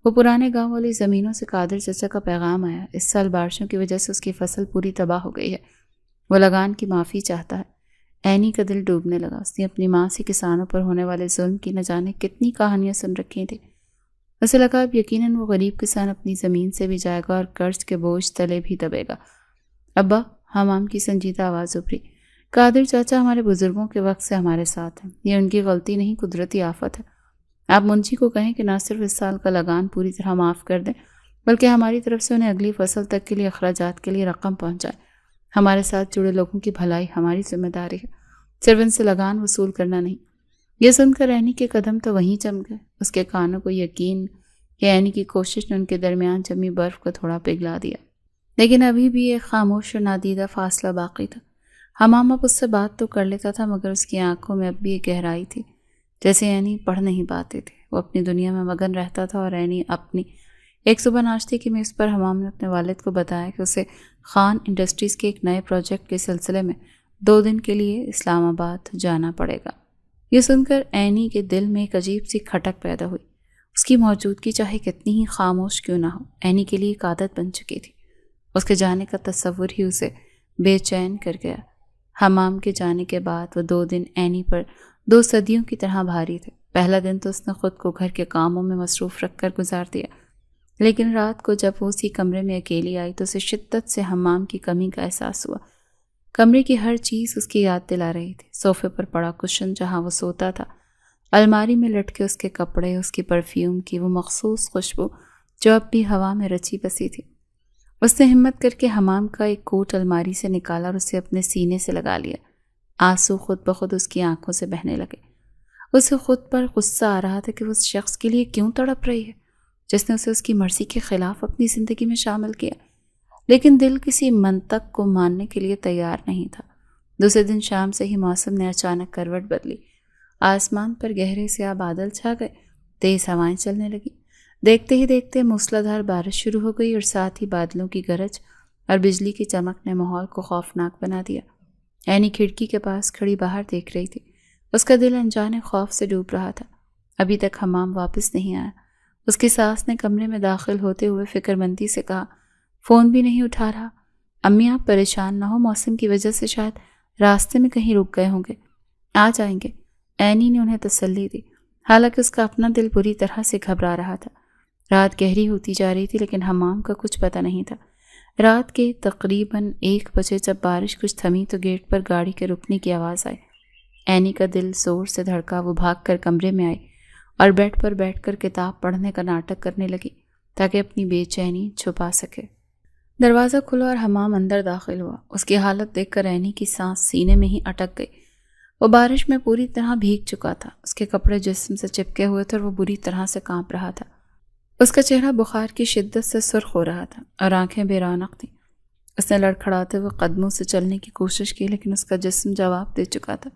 وہ پرانے گاؤں والی زمینوں سے قادر چچا کا پیغام آیا، اس سال بارشوں کی وجہ سے اس کی فصل پوری تباہ ہو گئی ہے، وہ لگان کی معافی چاہتا ہے۔ اینی کا دل ڈوبنے لگا۔ اس نے اپنی ماں سے کسانوں پر ہونے والے ظلم کی نہ جانے کتنی کہانیاں سن رکھی تھیں۔ اسے لگا اب یقیناً وہ غریب کسان اپنی زمین سے بھی جائے گا اور قرض کے بوجھ تلے بھی دبے گا۔ ابا، حمام کی سنجیدہ آواز ابھری، قادر چاچا ہمارے بزرگوں کے وقت سے ہمارے ساتھ ہیں، یہ ان کی غلطی نہیں، قدرتی آفت ہے۔ آپ منشی کو کہیں کہ نہ صرف اس سال کا لگان پوری طرح معاف کر دیں، بلکہ ہماری طرف سے انہیں اگلی فصل تک کے لیے اخراجات کے لیے رقم پہنچائے۔ ہمارے ساتھ جڑے لوگوں کی بھلائی ہماری ذمہ داری ہے، صرف ان سے لگان وصول کرنا نہیں۔ یہ سن کر اینی کے قدم تو وہیں جم گئے۔ اس کے کانوں کو یقین کہ اینی کی کوشش نے ان کے درمیان جمی برف کو تھوڑا پگھلا دیا، لیکن ابھی بھی ایک خاموش اور نادیدہ فاصلہ باقی تھا۔ حمام اب اس سے بات تو کر لیتا تھا، مگر اس کی آنکھوں میں اب بھی ایک گہرائی تھی، جیسے اینی پڑھ نہیں پاتے تھے۔ وہ اپنی دنیا میں مگن رہتا تھا اور اینی اپنی۔ ایک صبح ناشتے کی میز پر حمام نے اپنے والد کو بتایا کہ اسے خان انڈسٹریز کے ایک نئے پروجیکٹ کے سلسلے میں 2 دن کے لیے اسلام آباد جانا پڑے گا۔ یہ سن کر اینی کے دل میں ایک عجیب سی کھٹک پیدا ہوئی۔ اس کی موجودگی چاہے کتنی ہی خاموش کیوں نہ ہو، اینی کے لیے ایک عادت بن چکی تھی۔ اس کے جانے کا تصور ہی اسے بے چین کر گیا۔ حمام کے جانے کے بعد وہ 2 دن اینی پر 2 صدیوں کی طرح بھاری تھے۔ پہلا دن تو اس نے خود کو گھر کے کاموں میں مصروف رکھ کر گزار دیا، لیکن رات کو جب وہ اسی کمرے میں اکیلی آئی تو اسے شدت سے حمام کی کمی کا احساس ہوا۔ کمرے کی ہر چیز اس کی یاد دلا رہی تھی۔ صوفے پر پڑا کشن جہاں وہ سوتا تھا، الماری میں لٹکے اس کے کپڑے، اس کی پرفیوم کی وہ مخصوص خوشبو جو اب بھی ہوا میں رچی بسی تھی۔ اس نے ہمت کر کے حمام کا ایک کوٹ الماری سے نکالا اور اسے اپنے سینے سے لگا لیا۔ آنسو خود بخود اس کی آنکھوں سے بہنے لگے۔ اسے خود پر غصہ آ رہا تھا کہ وہ اس شخص کے لیے کیوں تڑپ رہی ہے جس نے اسے اس کی مرضی کے خلاف اپنی زندگی میں شامل کیا، لیکن دل کسی منطق کو ماننے کے لیے تیار نہیں تھا۔ دوسرے دن شام سے ہی موسم نے اچانک کروٹ بدلی۔ آسمان پر گہرے سیاہ بادل چھا گئے، تیز ہوائیں چلنے لگیں۔ دیکھتے ہی دیکھتے موسلادھار بارش شروع ہو گئی اور ساتھ ہی بادلوں کی گرج اور بجلی کی چمک نے ماحول کو خوفناک بنا دیا۔ اینی کھڑکی کے پاس کھڑی باہر دیکھ رہی تھی۔ اس کا دل انجانے خوف سے ڈوب رہا تھا۔ ابھی تک حمام واپس نہیں آیا۔ اس کی ساس نے کمرے میں داخل ہوتے ہوئے فکر مندی سے کہا، فون بھی نہیں اٹھا رہا۔ امی آپ پریشان نہ ہو، موسم کی وجہ سے شاید راستے میں کہیں رک گئے ہوں گے، آ جائیں گے۔ اینی نے انہیں تسلی دی، حالانکہ اس کا اپنا دل بری طرح سے گھبرا رہا تھا۔ رات گہری ہوتی جا رہی تھی لیکن حمام کا کچھ پتہ نہیں تھا۔ رات کے تقریباً 1 بجے جب بارش کچھ تھمی تو گیٹ پر گاڑی کے رکنے کی آواز آئی۔ اینی کا دل زور سے دھڑکا۔ وہ بھاگ کر کمرے میں آئی اور بیڈ پر بیٹھ کر کتاب پڑھنے کا ناٹک کرنے لگی تاکہ اپنی بے چینی چھپا سکے۔ دروازہ کھلا اور حمام اندر داخل ہوا۔ اس کی حالت دیکھ کر اینی کی سانس سینے میں ہی اٹک گئی۔ وہ بارش میں پوری طرح بھیگ چکا تھا۔ اس کے کپڑے جسم سے چپکے ہوئے تھے اور وہ بری طرح سے کانپ رہا تھا۔ اس کا چہرہ بخار کی شدت سے سرخ ہو رہا تھا اور آنکھیں بے رونق تھیں۔ اس نے لڑکھڑاتے ہوئے قدموں سے چلنے کی کوشش کی لیکن اس کا جسم جواب دے چکا تھا۔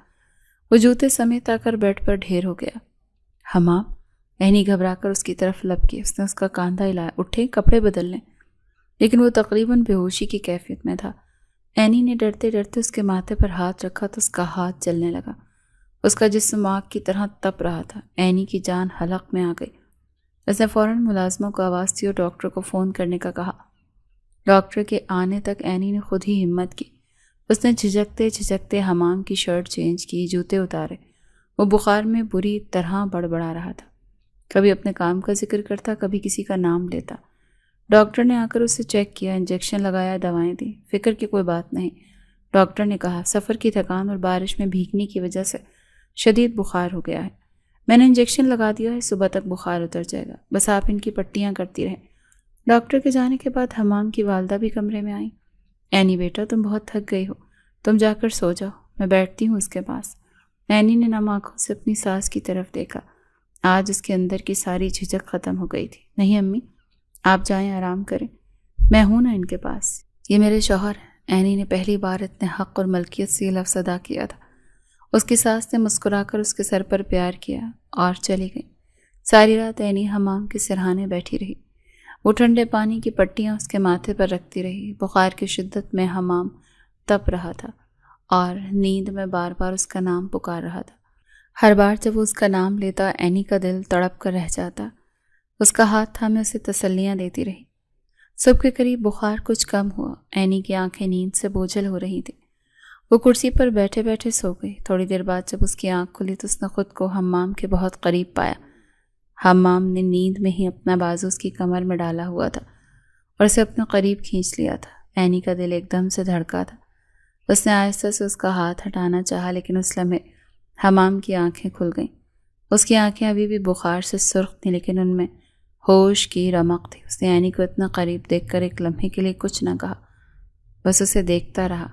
وہ جوتے سمیت آ کر بیڈ پر ڈھیر ہو گیا۔ حمام، اینی گھبرا کر اس کی طرف لپکی۔ اس نے اس کا کاندھا ہلایا، اٹھیں کپڑے بدل لیں، لیکن وہ تقریباً بے ہوشی کی کیفیت میں تھا۔ اینی نے ڈرتے ڈرتے اس کے ماتھے پر ہاتھ رکھا تو اس کا ہاتھ جلنے لگا۔ اس کا جسم آگ کی طرح تپ رہا تھا۔ اینی کی جان حلق میں آ گئی۔ اس نے فوراً ملازموں کو آواز دی اور ڈاکٹر کو فون کرنے کا کہا۔ ڈاکٹر کے آنے تک اینی نے خود ہی ہمت کی۔ اس نے جھجکتے جھجکتے حمام کی شرٹ چینج کی، جوتے اتارے۔ وہ بخار میں بری طرح بڑبڑا رہا تھا۔ کبھی اپنے کام کا ذکر کرتا، کبھی کسی کا نام لیتا۔ ڈاکٹر نے آ کر اسے چیک کیا، انجیکشن لگایا، دوائیں دیں۔ فکر کی کوئی بات نہیں، ڈاکٹر نے کہا۔ سفر کی تھکان اور بارش میں بھیگنے کی وجہ سے شدید بخار ہو گیا ہے۔ میں نے انجیکشن لگا دیا ہے، صبح تک بخار اتر جائے گا، بس آپ ان کی پٹیاں کرتی رہیں۔ ڈاکٹر کے جانے کے بعد حمام کی والدہ بھی کمرے میں آئیں۔ اینی بیٹا، تم بہت تھک گئی ہو، تم جا کر سو جاؤ، میں بیٹھتی ہوں اس کے پاس۔ اینی نے نم آنکھوں سے اپنی ساس کی طرف دیکھا۔ آج اس کے اندر کی ساری جھجک ختم ہو گئی تھی۔ نہیں امی، آپ جائیں، آرام کریں، میں ہوں نا ان کے پاس، یہ میرے شوہر ہیں۔ اینی نے پہلی بار اتنے حق اور ملکیت سے یہ لفظ ادا کیا تھا۔ اس کی ساس نے مسکرا کر اس کے سر پر پیار کیا اور چلی گئی۔ ساری رات اینی حمام کے سرہانے بیٹھی رہی۔ وہ ٹھنڈے پانی کی پٹیاں اس کے ماتھے پر رکھتی رہی۔ بخار کی شدت میں حمام تپ رہا تھا اور نیند میں بار بار اس کا نام پکار رہا تھا۔ ہر بار جب وہ اس کا نام لیتا، اینی کا دل تڑپ کر رہ جاتا۔ اس کا ہاتھ تھامے اسے تسلیاں دیتی رہی۔ صبح کے قریب بخار کچھ کم ہوا۔ اینی کی آنکھیں نیند سے بوجھل ہو رہی تھیں۔ وہ کرسی پر بیٹھے بیٹھے سو گئی۔ تھوڑی دیر بعد جب اس کی آنکھ کھلی تو اس نے خود کو حمام کے بہت قریب پایا۔ حمام نے نیند میں ہی اپنا بازو اس کی کمر میں ڈالا ہوا تھا اور اسے اپنے قریب کھینچ لیا تھا۔ اینی کا دل ایک دم سے دھڑکا تھا۔ اس نے آہستہ سے اس کا ہاتھ ہٹانا چاہا لیکن اس لمحے حمام کی آنکھیں کھل گئیں۔ اس کی آنکھیں ابھی بھی بخار سے سرخ تھیں لیکن ان میں ہوش کی رمق تھی۔ اس نے اینی کو اتنا قریب دیکھ کر ایک لمحے کے لیے کچھ نہ کہا، بس اسے دیکھتا رہا۔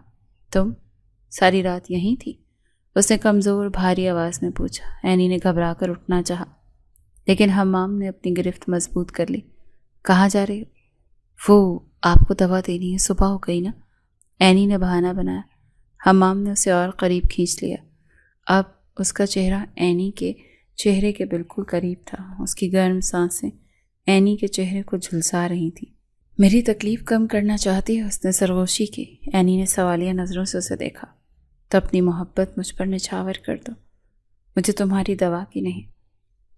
تم ساری رات یہیں تھی؟ اس نے کمزور بھاری آواز میں پوچھا۔ اینی نے گھبرا کر اٹھنا چاہا لیکن حمام نے اپنی گرفت مضبوط کر لی۔ کہاں جا رہے ہو؟ وہ آپ کو دوا دینی ہے، صبح ہو گئی نا، اینی نے بہانہ بنایا۔ حمام نے اسے اور قریب کھینچ لیا۔ اب اس کا چہرہ اینی کے چہرے کے بالکل قریب تھا۔ اس کی گرم سانسیں اینی کے چہرے کو جھلسا رہی تھیں۔ میری تکلیف کم کرنا چاہتی ہے؟ اس نے سرگوشی کی۔ اینی نے سوالیہ نظروں سے اسے دیکھا۔ تو اپنی محبت مجھ پر نچھاور کر دو، مجھے تمہاری دوا کی نہیں،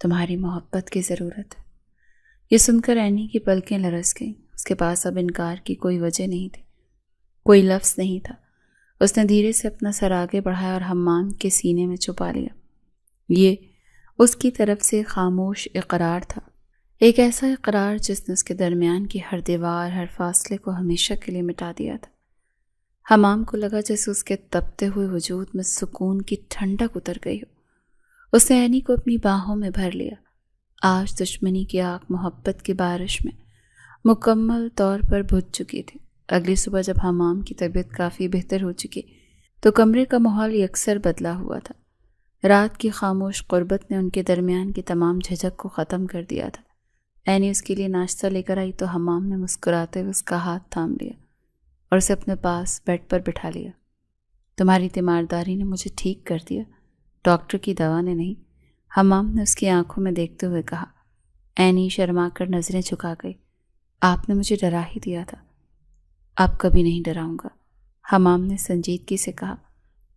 تمہاری محبت کی ضرورت ہے۔ یہ سن کر اینی کی پلکیں لرز گئیں۔ اس کے پاس اب انکار کی کوئی وجہ نہیں تھی، کوئی لفظ نہیں تھا۔ اس نے دھیرے سے اپنا سر آگے بڑھایا اور حمام کے سینے میں چھپا لیا۔ یہ اس کی طرف سے خاموش اقرار تھا، ایک ایسا اقرار جس نے اس کے درمیان کی ہر دیوار، ہر فاصلے کو ہمیشہ کے لیے مٹا دیا تھا۔ حمام کو لگا جیسے اس کے تپتے ہوئے وجود میں سکون کی ٹھنڈک اتر گئی ہو۔ اس نے اینی کو اپنی باہوں میں بھر لیا۔ آج دشمنی کی آگ محبت کی بارش میں مکمل طور پر بجھ چکی تھی۔ اگلی صبح جب حمام کی طبیعت کافی بہتر ہو چکی تو کمرے کا ماحول یکسر بدلا ہوا تھا۔ رات کی خاموش قربت نے ان کے درمیان کی تمام جھجک کو ختم کر دیا تھا۔ اینی اس کے لیے ناشتہ لے کر آئی تو حمام نے مسکراتے ہوئے اس کا ہاتھ تھام لیا اور اسے اپنے پاس بیڈ پر بٹھا لیا۔ تمہاری تیمارداری نے مجھے ٹھیک کر دیا، ڈاکٹر کی دوا نے نہیں، حمام نے اس کی آنکھوں میں دیکھتے ہوئے کہا۔ اینی شرما کر نظریں جھکا گئی۔ آپ نے مجھے ڈرا ہی دیا تھا، اب کبھی نہیں ڈراؤں گا، حمام نے سنجیدگی سے کہا۔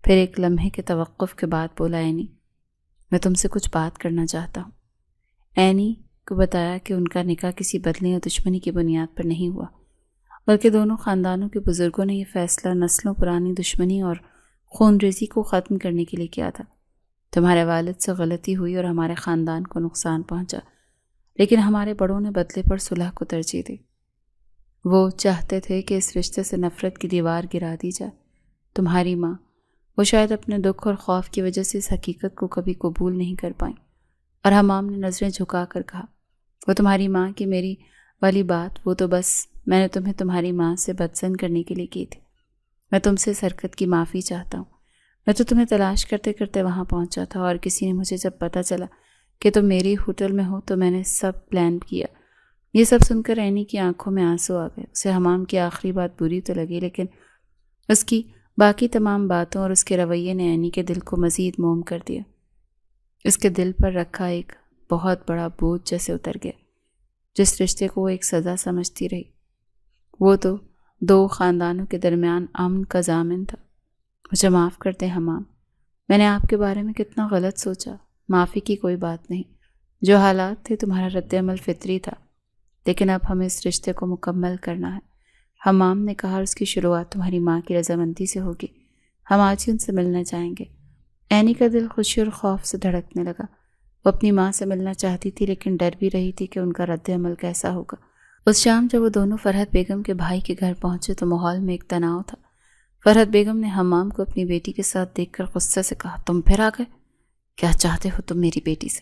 پھر ایک لمحے کے توقف کے بعد بولا، اینی میں تم سے کچھ بات کرنا چاہتا ہوں۔ اینی کو بتایا کہ ان کا نکاح کسی بدلے یا دشمنی کی بنیاد پر نہیں ہوا، بلکہ دونوں خاندانوں کے بزرگوں نے یہ فیصلہ نسلوں پرانی دشمنی اور خون ریزی کو ختم کرنے کے لیے کیا تھا۔ تمہارے والد سے غلطی ہوئی اور ہمارے خاندان کو نقصان پہنچا، لیکن ہمارے بڑوں نے بدلے پر صلح کو ترجیح دی۔ وہ چاہتے تھے کہ اس رشتے سے نفرت کی دیوار گرا دی جائے۔ تمہاری ماں، وہ شاید اپنے دکھ اور خوف کی وجہ سے اس حقیقت کو کبھی قبول نہیں کر پائیں۔ اور حمام نے نظریں جھکا کر کہا، وہ تمہاری ماں کی میری والی بات، وہ تو بس میں نے تمہیں تمہاری ماں سے بدزن کرنے کے لیے کی تھی۔ میں تم سے اس حرکت کی معافی چاہتا ہوں۔ میں تو تمہیں تلاش کرتے کرتے وہاں پہنچا تھا، اور کسی نے مجھے جب پتہ چلا کہ تم میری ہوٹل میں ہو تو میں نے سب پلان کیا۔ یہ سب سن کر اینی کی آنکھوں میں آنسو آ گئے۔ اسے حمام کی آخری بات بری تو لگی، لیکن اس کی باقی تمام باتوں اور اس کے رویے نے اینی کے دل کو مزید موم کر دیا۔ اس کے دل پر رکھا ایک بہت بڑا بوجھ جیسے اتر گیا، جس رشتے کو وہ ایک سزا سمجھتی رہی۔ وہ تو دو خاندانوں کے درمیان امن کا ضامن تھا۔ مجھے معاف کر دیں حمام، میں نے آپ کے بارے میں کتنا غلط سوچا۔ معافی کی کوئی بات نہیں، جو حالات تھے تمہارا رد عمل فطری تھا، لیکن اب ہمیں اس رشتے کو مکمل کرنا ہے۔ حمام نے کہا، اس کی شروعات تمہاری ماں کی رضامندی سے ہوگی۔ ہم آج ہی ان سے ملنے جائیں گے۔ اینی کا دل خوشی اور خوف سے دھڑکنے لگا۔ وہ اپنی ماں سے ملنا چاہتی تھی، لیکن ڈر بھی رہی تھی کہ ان کا رد عمل کیسا ہوگا۔ اس شام جب وہ دونوں فرحت بیگم کے بھائی کے گھر پہنچے تو ماحول میں ایک تناؤ تھا۔ فرحت بیگم نے حمام کو اپنی بیٹی کے ساتھ دیکھ کر غصے سے کہا، تم پھر آ گئے؟ کیا چاہتے ہو تم میری بیٹی سے؟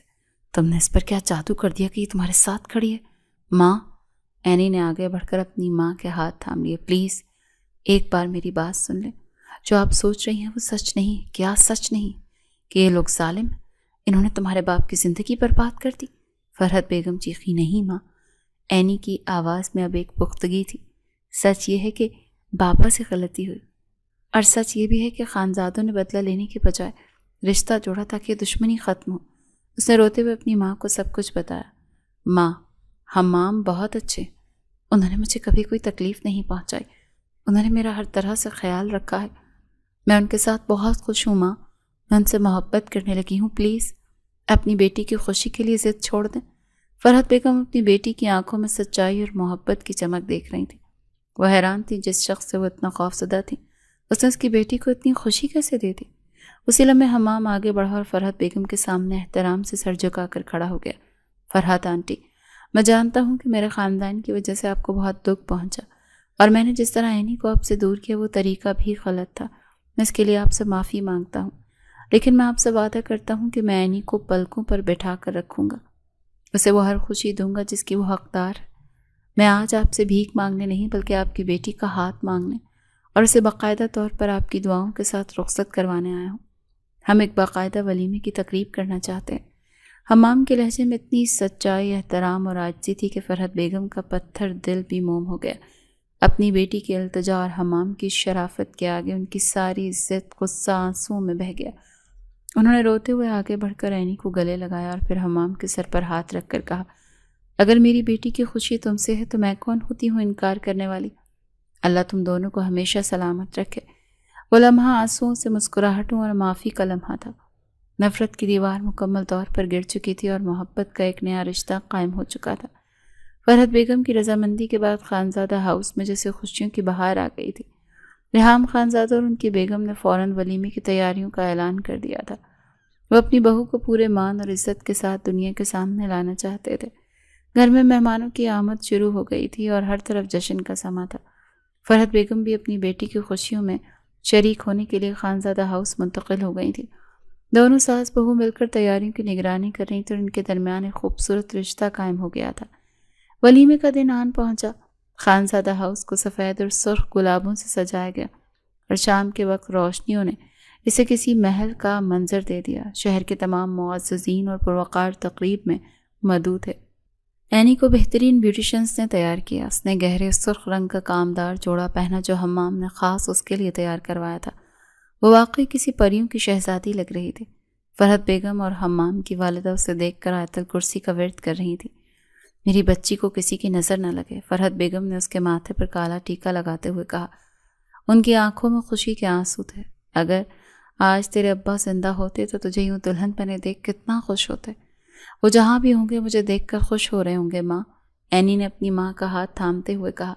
تم نے اس پر کیا جادو کر دیا کہ یہ تمہارے ساتھ کھڑی ہے؟ ماں، اینی نے آگے بڑھ کر اپنی ماں کے ہاتھ تھام لیے، پلیز ایک بار میری بات سن لیں۔ جو آپ سوچ رہی ہیں وہ سچ نہیں۔ کیا سچ نہیں؟ کہ یہ لوگ ظالم ہیں، انہوں نے تمہارے باپ کی زندگی برباد کر دی۔ فرحت بیگم چیخی، نہیں ماں۔ اینی کی آواز میں اب ایک پختگی تھی۔ سچ یہ ہے کہ بابا سے غلطی ہوئی، اور سچ یہ بھی ہے کہ خانزادوں نے بدلہ لینے کے بجائے رشتہ جوڑا تاکہ دشمنی ختم ہو۔ اس نے روتے ہوئے اپنی ماں کو سب کچھ بتایا۔ ماں، حمام بہت اچھے، انہوں نے مجھے کبھی کوئی تکلیف نہیں پہنچائی، انہوں نے میرا ہر طرح سے خیال رکھا ہے، میں ان کے ساتھ بہت خوش ہوں ماں، میں ان سے محبت کرنے لگی ہوں، پلیز اپنی بیٹی کی خوشی کے لیے ضد چھوڑ دیں۔ فرحت بیگم اپنی بیٹی کی آنکھوں میں سچائی اور محبت کی چمک دیکھ رہی تھی۔ وہ حیران تھی، جس شخص سے وہ اتنا خوفزدہ تھی اس نے اس کی بیٹی کو اتنی خوشی کیسے دے دی؟ اسی لمحے حمام آگے بڑھا اور فرحت بیگم کے سامنے احترام سے سر جھکا کر کھڑا ہو گیا۔ فرحت آنٹی، میں جانتا ہوں کہ میرے خاندان کی وجہ سے آپ کو بہت دکھ پہنچا، اور میں نے جس طرح اینی کو آپ سے دور کیا وہ طریقہ بھی غلط تھا۔ میں اس کے لیے آپ سے معافی مانگتا ہوں، لیکن میں آپ سے وعدہ کرتا ہوں کہ میں اینی کو پلکوں پر بٹھا کر رکھوں گا، اسے وہ ہر خوشی دوں گا جس کی وہ حقدار ہے۔ میں آج آپ سے بھیک مانگنے نہیں بلکہ آپ کی بیٹی کا ہاتھ مانگنے اور اسے باقاعدہ طور پر آپ کی دعاؤں کے ساتھ رخصت کروانے آیا ہوں۔ ہم ایک باقاعدہ ولیمے کی تقریب کرنا چاہتے ہیں۔ حمام کے لہجے میں اتنی سچائی، احترام اور عاجزی تھی کہ فرحت بیگم کا پتھر دل بھی موم ہو گیا۔ اپنی بیٹی کی التجا اور حمام کی شرافت کے آگے ان کی ساری عزت غصہ آنسوؤں میں بہہ گیا۔ انہوں نے روتے ہوئے آگے بڑھ کر اینی کو گلے لگایا اور پھر حمام کے سر پر ہاتھ رکھ کر کہا، اگر میری بیٹی کی خوشی تم سے ہے تو میں کون ہوتی ہوں انکار کرنے والی؟ اللہ تم دونوں کو ہمیشہ سلامت رکھے۔ وہ لمحہ آنسوؤں سے مسکراہٹوں اور معافی کا لمحہ تھا۔ نفرت کی دیوار مکمل طور پر گر چکی تھی اور محبت کا ایک نیا رشتہ قائم ہو چکا تھا۔ فرحت بیگم کی رضامندی کے بعد خانزادہ ہاؤس میں جیسے خوشیوں کی بہار آ گئی تھی۔ ریحام خانزادہ اور ان کی بیگم نے فوراً ولیمے کی تیاریوں کا اعلان کر دیا تھا۔ وہ اپنی بہو کو پورے مان اور عزت کے ساتھ دنیا کے سامنے لانا چاہتے تھے۔ گھر میں مہمانوں کی آمد شروع ہو گئی تھی اور ہر طرف جشن کا سما تھا۔ فرحت بیگم بھی اپنی بیٹی کی خوشیوں میں شریک ہونے کے لیے خانزادہ ہاؤس منتقل ہو گئی تھی۔ دونوں ساس بہو مل کر تیاریوں کی نگرانی کر رہی تھی اور ان کے درمیان ایک خوبصورت رشتہ قائم ہو گیا تھا۔ ولیمے کا دن آن پہنچا۔ خانزادہ ہاؤس کو سفید اور سرخ گلابوں سے سجایا گیا اور شام کے وقت روشنیوں نے اسے کسی محل کا منظر دے دیا۔ شہر کے تمام معززین اور پروقار تقریب میں مدعو تھے۔ اینی کو بہترین بیوٹیشنز نے تیار کیا۔ اس نے گہرے سرخ رنگ کا کامدار جوڑا پہنا جو حمام نے خاص اس کے لیے تیار کروایا تھا۔ وہ واقعی کسی پریوں کی شہزادی لگ رہی تھی۔ فرحت بیگم اور حمام کی والدہ اسے دیکھ کر آیت الکرسی کا ورد کر رہی تھی۔ میری بچی کو کسی کی نظر نہ لگے، فرحت بیگم نے اس کے ماتھے پر کالا ٹیکا لگاتے ہوئے کہا۔ ان کی آنکھوں میں خوشی کے آنسو تھے۔ اگر آج تیرے ابا زندہ ہوتے تو تجھے یوں دلہن بنے دیکھ کتنا خوش ہوتے۔ وہ جہاں بھی ہوں گے مجھے دیکھ کر خوش ہو رہے ہوں گے ماں، اینی نے اپنی ماں کا ہاتھ تھامتے ہوئے کہا۔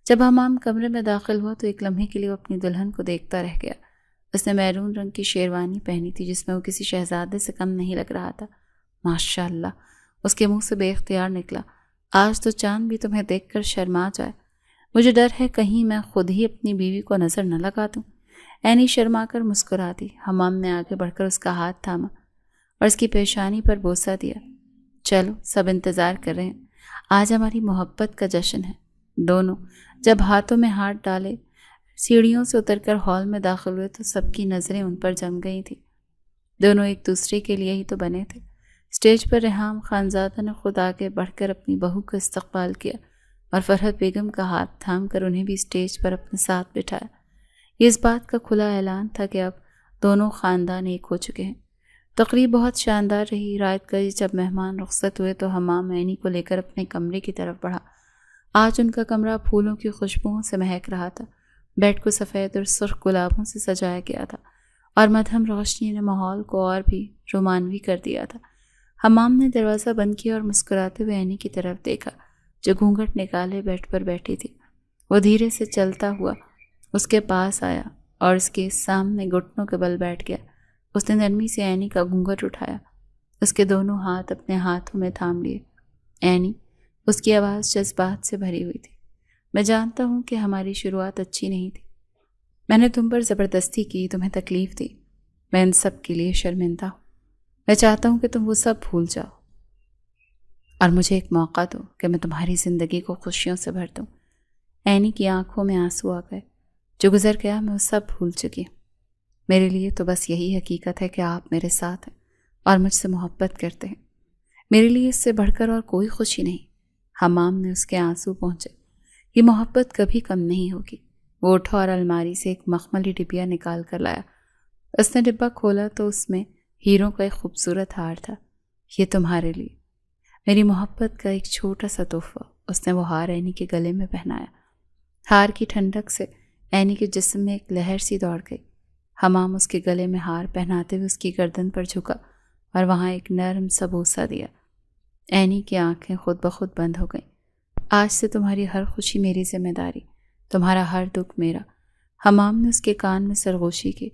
جب حمام کمرے میں داخل ہوا تو ایک لمحے کے لیے وہ اپنی دلہن کو دیکھتا رہ گیا۔ اس نے میرون رنگ کی شیروانی پہنی تھی جس میں وہ کسی شہزادے سے کم نہیں لگ رہا تھا۔ ماشاء اللہ، اس کے منہ سے بے اختیار نکلا، آج تو چاند بھی تمہیں دیکھ کر شرما جائے۔ مجھے ڈر ہے کہیں میں خود ہی اپنی بیوی کو نظر نہ لگا دوں۔ اینی شرما کر مسکرا دی۔ حمام نے آگے بڑھ کر اس کا ہاتھ تھاما اور اس کی پیشانی پر بوسہ دیا۔ چلو، سب انتظار کر رہے ہیں، آج ہماری محبت کا جشن ہے۔ دونوں جب ہاتھوں میں ہاتھ ڈالے سیڑھیوں سے اتر کر ہال میں داخل ہوئے تو سب کی نظریں ان پر جم گئی تھیں۔ دونوں ایک دوسرے کے لیے ہی تو بنے تھے۔ اسٹیج پر ریحام خانزادہ نے خود آگے بڑھ کر اپنی بہو کا استقبال کیا اور فرحت بیگم کا ہاتھ تھام کر انہیں بھی اسٹیج پر اپنے ساتھ بٹھایا۔ یہ اس بات کا کھلا اعلان تھا کہ اب دونوں خاندان ایک ہو چکے ہیں۔ تقریب بہت شاندار رہی۔ رات گئی جب مہمان رخصت ہوئے تو حمام اینی کو لے کر اپنے کمرے کی طرف بڑھا۔ آج ان کا کمرہ پھولوں کی خوشبوؤں سے مہک رہا تھا۔ بیڈ کو سفید اور سرخ گلابوں سے سجایا گیا تھا اور مدھم روشنی نے ماحول کو اور بھی رومانوی کر دیا تھا۔ حمام نے دروازہ بند کیا اور مسکراتے ہوئے اینی کی طرف دیکھا جو گھونگھٹ نکالے بیڈ پر بیٹھی تھی۔ وہ دھیرے سے چلتا ہوا اس کے پاس آیا اور اس کے سامنے گھٹنوں کے بل بیٹھ گیا۔ اس نے نرمی سے اینی کا گھونگھٹ اٹھایا، اس کے دونوں ہاتھ اپنے ہاتھوں میں تھام لیے۔ اینی، اس کی آواز جذبات سے بھری ہوئی تھی، میں جانتا ہوں کہ ہماری شروعات اچھی نہیں تھی۔ میں نے تم پر زبردستی کی، تمہیں تکلیف دی۔ میں ان سب کے لیے شرمندہ ہوں۔ میں چاہتا ہوں کہ تم وہ سب بھول جاؤ اور مجھے ایک موقع دو کہ میں تمہاری زندگی کو خوشیوں سے بھر دوں۔ اینی کی آنکھوں میں آنسو آ گئے۔ جو گزر گیا میں وہ سب بھول چکی ہوں۔ میرے لیے تو بس یہی حقیقت ہے کہ آپ میرے ساتھ ہیں اور مجھ سے محبت کرتے ہیں۔ میرے لیے اس سے بڑھ کر اور کوئی خوشی نہیں۔ حمام نے اس کے آنسو پہنچے۔ یہ محبت کبھی کم نہیں ہوگی۔ وہ اٹھا اور الماری سے ایک مخملی ڈبیا نکال کر لایا۔ اس نے ڈبہ کھولا تو اس میں ہیروں کا ایک خوبصورت ہار تھا۔ یہ تمہارے لیے، میری محبت کا ایک چھوٹا سا تحفہ۔ اس نے وہ ہار اینی کے گلے میں پہنایا۔ ہار کی ٹھنڈک سے اینی کے جسم میں ایک لہر سی دوڑ گئی۔ حمام اس کے گلے میں ہار پہناتے ہوئے اس کی گردن پر جھکا اور وہاں ایک نرم سا بوسہ دیا۔ اینی کی آنکھیں خود بخود بند ہو گئیں۔ آج سے تمہاری ہر خوشی میری ذمہ داری، تمہارا ہر دکھ میرا۔ حمام نے اس کے کان میں سرگوشی کی۔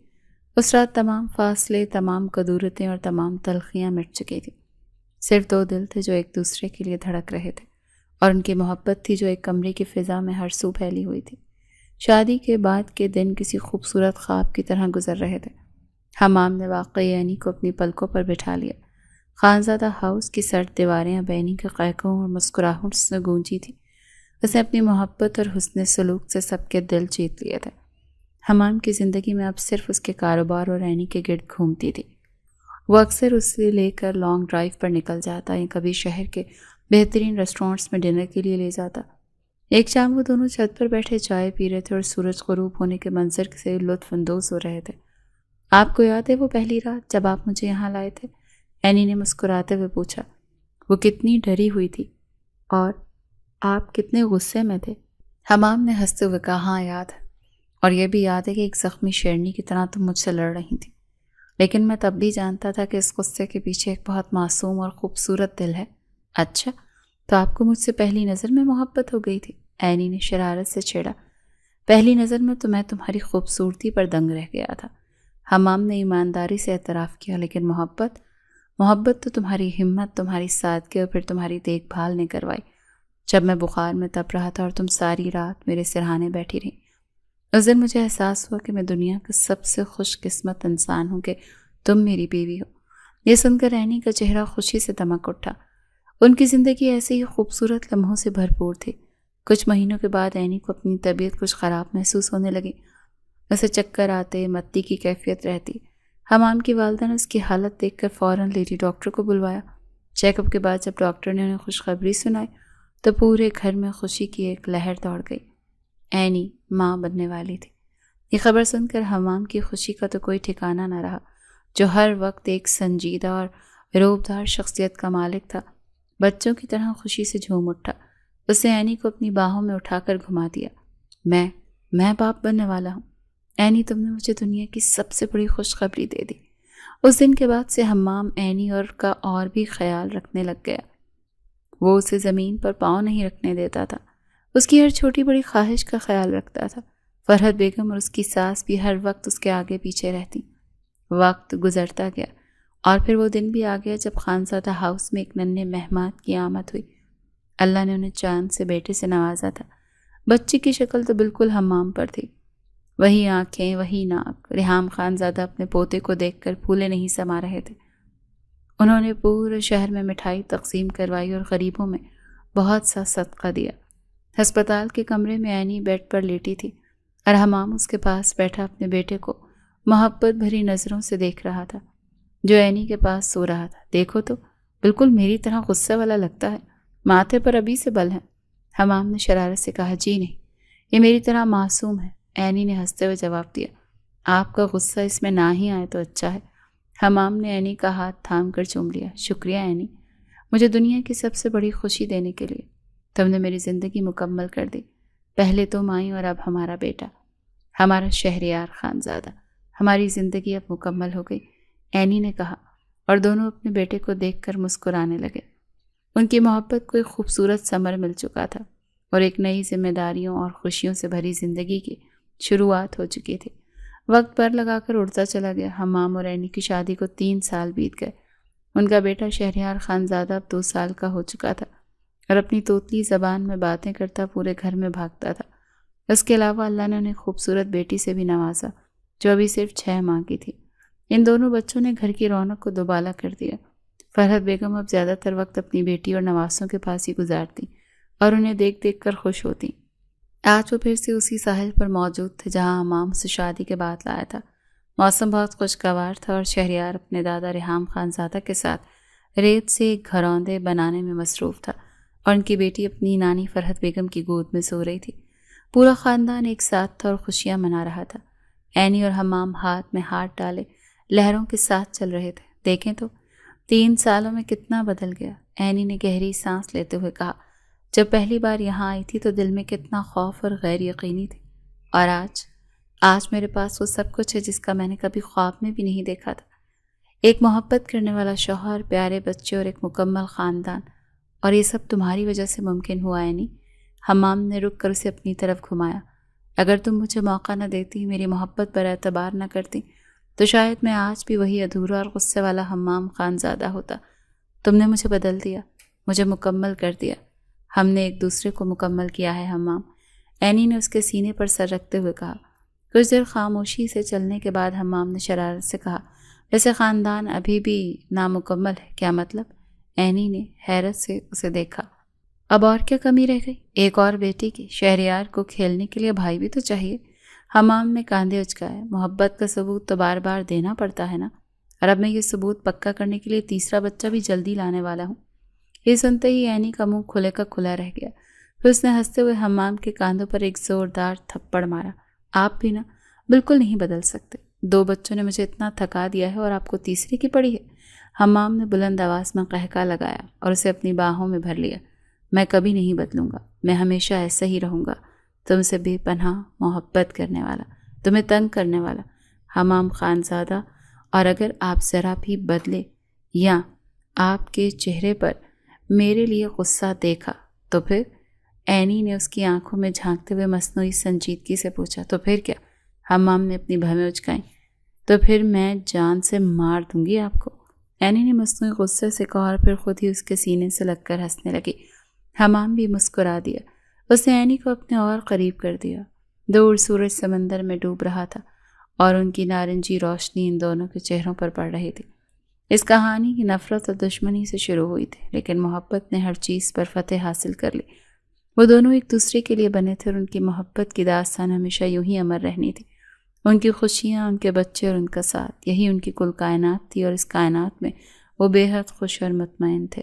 اس رات تمام فاصلے، تمام کدورتیں اور تمام تلخیاں مٹ چکی تھیں۔ صرف دو دل تھے جو ایک دوسرے کے لیے دھڑک رہے تھے اور ان کی محبت تھی جو ایک کمرے کی فضا میں ہر سو پھیلی ہوئی تھی۔ شادی کے بعد کے دن کسی خوبصورت خواب کی طرح گزر رہے تھے۔ حمام نے واقعی اینی کو اپنی پلکوں پر بٹھا لیا۔ خانزادہ ہاؤس کی سرد دیواریں اب اینی کے قہقہوں اور مسکراہٹ سے گونجی تھی۔ اس نے اپنی محبت اور حسن سلوک سے سب کے دل جیت لیے تھے۔ حمام کی زندگی میں اب صرف اس کے کاروبار اور اینی کے گرد گھومتی تھی۔ وہ اکثر اسے لے کر لانگ ڈرائیو پر نکل جاتا یا کبھی شہر کے بہترین ریسٹورینٹس میں ڈنر کے لیے لے جاتا۔ ایک شام وہ دونوں چھت پر بیٹھے چائے پی رہے تھے اور سورج غروب ہونے کے منظر سے لطف اندوز ہو رہے تھے۔ آپ کو یاد ہے وہ پہلی رات جب آپ مجھے یہاں لائے تھے؟ اینی نے مسکراتے ہوئے پوچھا۔ وہ کتنی ڈری ہوئی تھی اور آپ کتنے غصے میں تھے؟ حمام نے ہنستے ہوئے کہا، ہاں یاد ہے، اور یہ بھی یاد ہے کہ ایک زخمی شیرنی کی طرح تم مجھ سے لڑ رہی تھی، لیکن میں تب بھی جانتا تھا کہ اس غصے کے پیچھے ایک بہت معصوم اور خوبصورت دل ہے۔ اچھا، تو آپ کو مجھ سے پہلی نظر میں محبت ہو گئی تھی؟ اینی نے شرارت سے چھیڑا۔ پہلی نظر میں تو میں تمہاری خوبصورتی پر دنگ رہ گیا تھا، حمام نے ایمانداری سے اعتراف کیا، لیکن محبت تو تمہاری ہمت، تمہاری سادگی اور پھر تمہاری دیکھ بھال نے کروائی۔ جب میں بخار میں تپ رہا تھا اور تم ساری رات میرے سرہانے بیٹھی رہی، اس دن مجھے احساس ہوا کہ میں دنیا کا سب سے خوش قسمت انسان ہوں کہ تم میری بیوی ہو۔ یہ سن کر اینی کا چہرہ خوشی سے دمک اٹھا۔ ان کی زندگی ایسے ہی خوبصورت لمحوں سے بھرپور تھی۔ کچھ مہینوں کے بعد اینی کو اپنی طبیعت کچھ خراب محسوس ہونے لگی۔ اسے چکر آتے، متی کی کیفیت رہتی۔ حمام کی والدہ نے اس کی حالت دیکھ کر فوراً لیڈی ڈاکٹر کو بلوایا۔ چیک اپ کے بعد جب ڈاکٹر نے انہیں خوشخبری سنائی تو پورے گھر میں خوشی کی ایک لہر دوڑ گئی۔ اینی ماں بننے والی تھی۔ یہ خبر سن کر حمام کی خوشی کا تو کوئی ٹھکانہ نہ رہا، جو ہر وقت ایک سنجیدہ اور روبدار شخصیت کا مالک تھا۔ بچوں کی طرح خوشی سے جھوم اٹھا۔ اس نے اینی کو اپنی باہوں میں اٹھا کر گھما دیا۔ میں باپ بننے والا ہوں اینی، تم نے مجھے دنیا کی سب سے بڑی خوشخبری دے دی۔ اس دن کے بعد سے حمام اینی کا اور بھی خیال رکھنے لگ گیا۔ وہ اسے زمین پر پاؤں نہیں رکھنے دیتا تھا، اس کی ہر چھوٹی بڑی خواہش کا خیال رکھتا تھا۔ فرحت بیگم اور اس کی ساس بھی ہر وقت اس کے آگے پیچھے رہتی۔ وقت گزرتا گیا اور پھر وہ دن بھی آ گیا جب خانزادہ ہاؤس میں ایک ننھے مہمان کی آمد ہوئی۔ اللہ نے انہیں چاند سے بیٹے سے نوازا تھا۔ بچی کی شکل تو بالکل حمام پر تھی، وہی آنکھیں، وہی ناک۔ ریحام خان زادہ اپنے پوتے کو دیکھ کر پھولے نہیں سما رہے تھے۔ انہوں نے پورے شہر میں مٹھائی تقسیم کروائی اور غریبوں میں بہت سا صدقہ دیا۔ ہسپتال کے کمرے میں اینی بیڈ پر لیٹی تھی اور حمام اس کے پاس بیٹھا اپنے بیٹے کو محبت بھری نظروں سے دیکھ رہا تھا، جو اینی کے پاس سو رہا تھا۔ دیکھو تو بالکل میری طرح غصے والا لگتا ہے، ماتھے پر ابھی سے بل ہے۔ حمام نے شرارت سے کہا، جی نہیں، یہ میری طرح معصوم ہے۔ اینی نے ہنستے ہوئے جواب دیا، آپ کا غصہ اس میں نہ ہی آئے تو اچھا ہے۔ حمام نے اینی کا ہاتھ تھام کر چوم لیا۔ شکریہ اینی، مجھے دنیا کی سب سے بڑی خوشی دینے کے لیے۔ تم نے میری زندگی مکمل کر دی، پہلے تم آئی اور اب ہمارا بیٹا، ہمارا شہریار خانزادہ۔ ہماری زندگی اب مکمل ہو گئی، اینی نے کہا، اور دونوں اپنے بیٹے کو دیکھ کر مسکرانے لگے۔ ان کی محبت کو ایک خوبصورت ثمر مل چکا تھا اور ایک نئی ذمہ داریوں اور خوشیوں سے بھری زندگی کی شروعات ہو چکی تھی۔ وقت پر لگا کر اڑتا چلا گیا۔ حمام اور اینی کی شادی کو 3 سال بیت گئے۔ ان کا بیٹا شہریار خانزادہ اب 2 سال کا ہو چکا تھا اور اپنی توتلی زبان میں باتیں کرتا پورے گھر میں بھاگتا تھا۔ اس کے علاوہ اللہ نے انہیں خوبصورت بیٹی سے بھی نوازا، جو ابھی صرف 6 ماہ کی تھی۔ ان دونوں بچوں نے گھر کی رونق کو دوبالا کر دیا۔ فرحت بیگم اب زیادہ تر وقت اپنی بیٹی اور نواسوں کے پاس ہی گزارتی اور انہیں دیکھ دیکھ کر خوش ہوتی۔ آج وہ پھر سے اسی ساحل پر موجود تھے جہاں حمام سے شادی کے بعد لایا تھا۔ موسم بہت خوشگوار تھا اور شہریار اپنے دادا ریحام خانزادہ کے ساتھ ریت سے ایک گھروندے بنانے میں مصروف تھا اور ان کی بیٹی اپنی نانی فرحت بیگم کی گود میں سو رہی تھی۔ پورا خاندان ایک ساتھ تھا اور خوشیاں منا رہا تھا۔ اینی اور حمام ہاتھ میں ہاتھ ڈالے لہروں کے ساتھ چل رہے تھے۔ دیکھیں تو 3 سالوں میں کتنا بدل گیا، اینی نے گہری سانس لیتے ہوئے کہا۔ جب پہلی بار یہاں آئی تھی تو دل میں کتنا خوف اور غیر یقینی تھی، اور آج میرے پاس وہ سب کچھ ہے جس کا میں نے کبھی خواب میں بھی نہیں دیکھا تھا۔ ایک محبت کرنے والا شوہر، پیارے بچے اور ایک مکمل خاندان، اور یہ سب تمہاری وجہ سے ممکن ہوا ہے۔ نہیں، حمام نے رک کر اسے اپنی طرف گھمایا۔ اگر تم مجھے موقع نہ دیتی، میری محبت پر اعتبار نہ کرتی، تو شاید میں آج بھی وہی ادھورا اور غصے والا حمام خانزادہ ہوتا۔ تم نے مجھے بدل دیا، مجھے مکمل کر دیا۔ ہم نے ایک دوسرے کو مکمل کیا ہے حمام، اینی نے اس کے سینے پر سر رکھتے ہوئے کہا۔ کچھ دیر خاموشی سے چلنے کے بعد حمام نے شرارت سے کہا، ویسے خاندان ابھی بھی نامکمل ہے، کیا مطلب؟ اینی نے حیرت سے اسے دیکھا۔ اب اور کیا کمی رہ گئی؟ ایک اور بیٹی کی۔ شہریار کو کھیلنے کے لیے بھائی بھی تو چاہیے۔ حمام نے کاندھے اچکائے۔ محبت کا ثبوت تو بار بار دینا پڑتا ہے نا، اور اب میں یہ ثبوت پکا کرنے کے لیے تیسرا بچہ بھی جلدی لانے والا ہوں۔ یہ سنتے ہی اینی کا منہ کھلے کا کھلا رہ گیا۔ پھر اس نے ہنستے ہوئے حمام کے کاندھوں پر ایک زوردار تھپڑ مارا۔ آپ بھی نا بالکل نہیں بدل سکتے، 2 بچوں نے مجھے اتنا تھکا دیا ہے اور آپ کو تیسری کی پڑی ہے۔ حمام نے بلند آواز میں قہقہ لگایا اور اسے اپنی باہوں میں بھر لیا۔ میں کبھی نہیں بدلوں گا، میں ہمیشہ ایسا ہی رہوں گا، تم سے بے پناہ محبت کرنے والا، تمہیں تنگ کرنے والا حمام خانزادہ۔ اور اگر آپ ذرا بھی بدلے یا آپ کے چہرے پر میرے لیے غصہ دیکھا تو پھر؟ اینی نے اس کی آنکھوں میں جھانکتے ہوئے مصنوعی سنجیدگی سے پوچھا۔ تو پھر کیا؟ حمام نے اپنی بھویں اچکائیں۔ تو پھر میں جان سے مار دوں گی آپ کو، اینی نے مصنوعی غصے سے کہا اور پھر خود ہی اس کے سینے سے لگ کر ہنسنے لگی۔ حمام بھی مسکرا دیا۔ اس نے اینی کو اپنے اور قریب کر دیا۔ دور سورج سمندر میں ڈوب رہا تھا اور ان کی نارنجی روشنی ان دونوں کے چہروں پر پڑ رہی تھی۔ اس کہانی کی نفرت اور دشمنی سے شروع ہوئی تھی، لیکن محبت نے ہر چیز پر فتح حاصل کر لی۔ وہ دونوں ایک دوسرے کے لیے بنے تھے اور ان کی محبت کی داستان ہمیشہ یوں ہی امر رہنی تھی۔ ان کی خوشیاں، ان کے بچے اور ان کا ساتھ، یہی ان کی کل کائنات تھی، اور اس کائنات میں وہ بے حد خوش اور مطمئن تھے۔